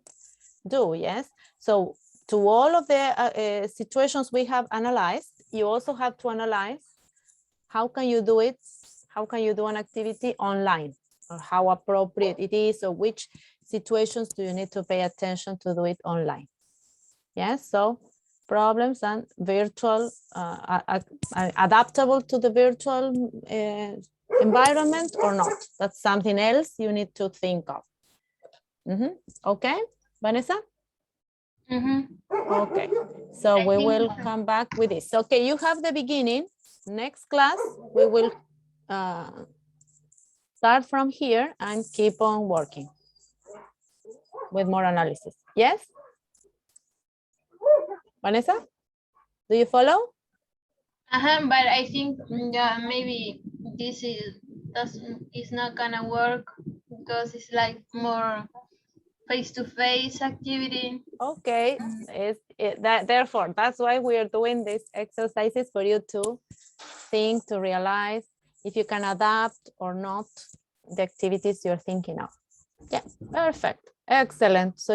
do. Yes, so to all of the situations we have analyzed, you also have to analyze how can you do it, how can you do an activity online, or how appropriate it is, or which situations do you need to pay attention to do it online. Yes, so problems and virtual, adaptable to the virtual environment or not. That's something else you need to think of. Okay, Vanessa? Okay, so we will come back with this. Okay, you have the beginning. Next class, we will start from here and keep on working with more analysis. Yes? Vanessa, do you follow? But I think maybe this is not gonna work because it's like more face-to-face activity. Okay, therefore, that's why we are doing these exercises for you to think, to realize if you can adapt or not the activities you're thinking of. Yeah, perfect, excellent. So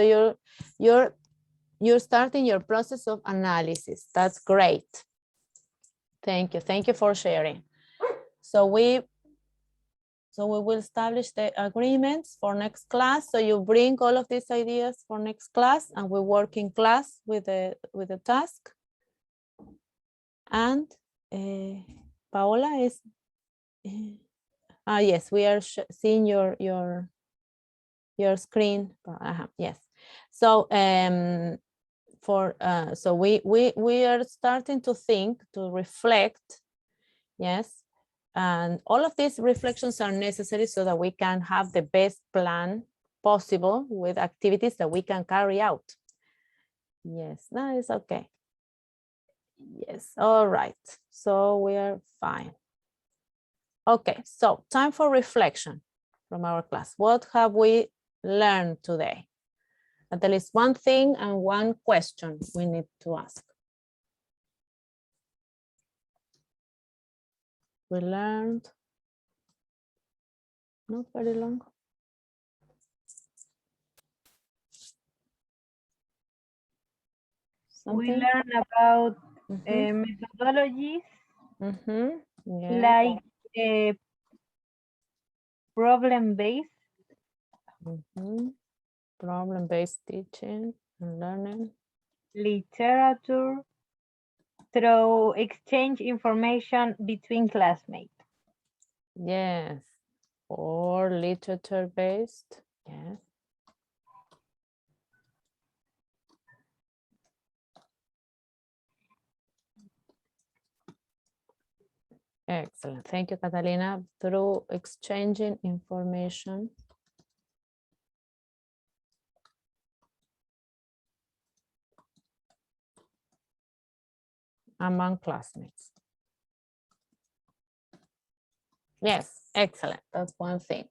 you're starting your process of analysis. That's great. Thank you for sharing. So we will establish the agreements for next class. So you bring all of these ideas for next class, and we work in class with the task. And Paola is, yes, we are seeing your screen. Yes. So so we are starting to think, to reflect. Yes. And all of these reflections are necessary so that we can have the best plan possible with activities that we can carry out. Yes, that is okay. Yes, all right. So we are fine. Okay, so time for reflection from our class. What have we learned today? At least one thing and one question we need to ask. We learned, not very long. We Something? learn about methodologies Yeah. like problem-based. Problem-based teaching and learning. Literature through exchange information between classmates. Yes, or literature-based. Yes. Excellent. Thank you, Catalina. Through exchanging information among classmates. Yes, excellent. That's one thing.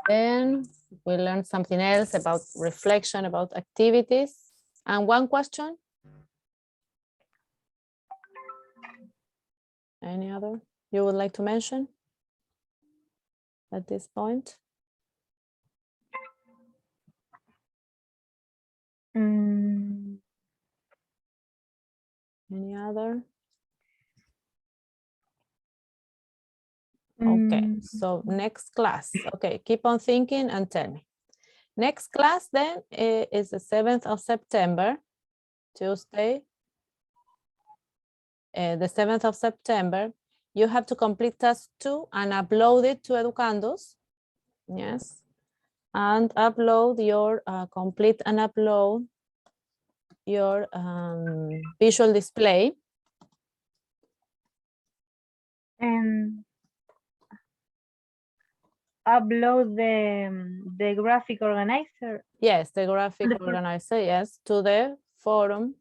Then we learned something else about reflection, about activities. And one question? Any other you would like to mention at this point? Any other? Okay, so next class. Okay, keep on thinking and tell me. Next class then is the 7th of September, Tuesday. The 7th of September. You have to complete task 2 and upload it to Educandos. Yes. And upload your, complete and upload your visual display. And upload the graphic organizer. Yes, the graphic organizer, yes, to the forum.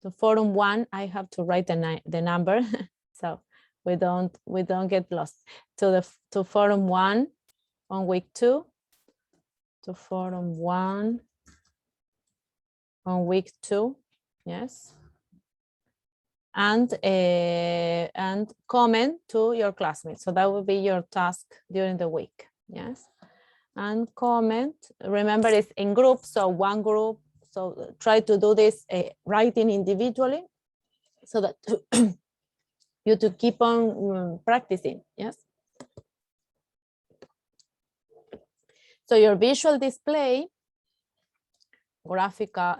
To forum 1, I have to write the number, so we don't get lost. To forum 1 on week 2, to forum 1 on week 2, yes. And comment to your classmates. So that will be your task during the week, yes. And comment, remember it's in groups, so one group. So try to do this writing individually so that you to keep on practicing, yes? So your visual display, graphical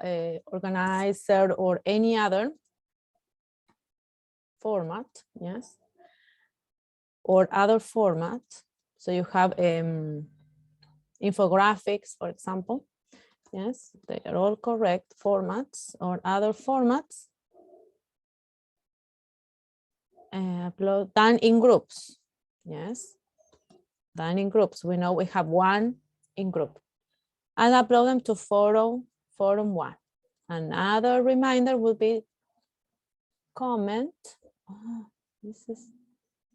organizer, or any other format, yes? Or other format. So you have infographics, for example. Yes, they are all correct formats or other formats. Upload done in groups. Yes, done in groups. We know we have one in group. And upload them to forum 1. Another reminder will be comment. Oh, this is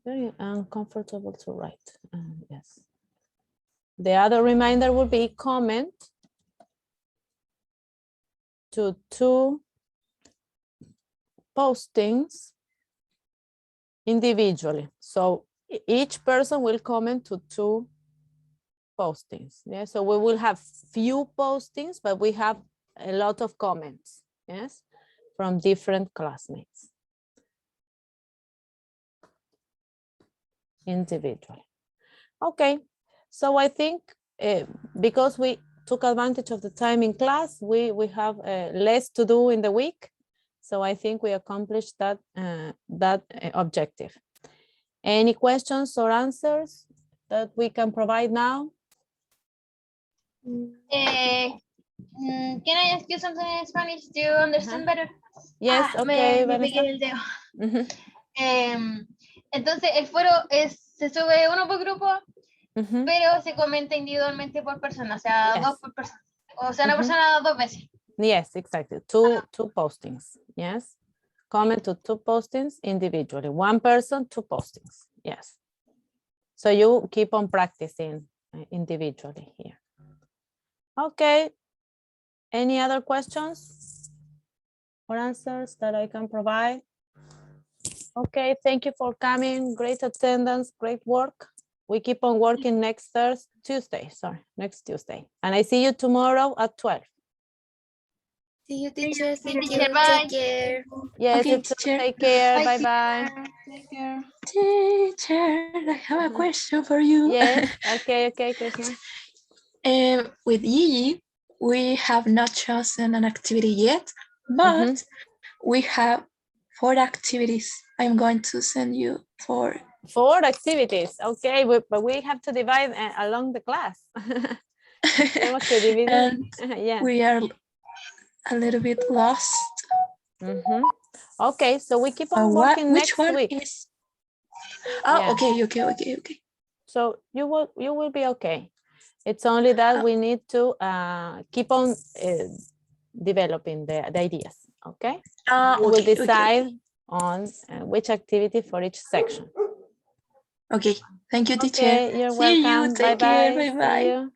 very uncomfortable to write. Yes. The other reminder will be comment to 2 postings individually. So each person will comment to 2 postings. Yeah, so we will have few postings, but we have a lot of comments, yes, from different classmates individually. Okay, so I think because we took advantage of the time in class, we have less to do in the week. So I think we accomplished that, objective. Any questions or answers that we can provide now? Can I ask you something in Spanish to understand better? Yes, okay. Me pegué el dedo. Entonces, el foro se sube uno por grupo, pero se comenta individualmente por persona, o sea, Yes. 2 por persona. O sea, una persona 2 veces. Yes, exactly. Two postings. Yes. Comment to 2 postings individually. 1 person, 2 postings. Yes. So you keep on practicing individually here. Okay. Any other questions or answers that I can provide? Okay, thank you for coming. Great attendance, great work. We keep on working next Tuesday. And I see you tomorrow at 12. See you, teacher. Thank you. Teacher, bye. Take care. Yes, Okay, teacher. take care. Bye, Bye-bye. Take care. Teacher, I have a question for you. Yes, okay, Krishna. With Gigi, we have not chosen an activity yet, but we have 4 activities. I'm going to send you 4. 4 activities, okay, but we have to divide along the class. And yeah. we are a little bit lost. Okay, so we keep on working Which next one week. is? Oh, Yeah. Okay. So you will be okay. It's only that we need to keep on developing the ideas. Okay. We will decide on which activity for each section. Okay. Thank you, teacher. Okay, you're welcome. See you. Take care. Bye-bye. Bye-bye. See you.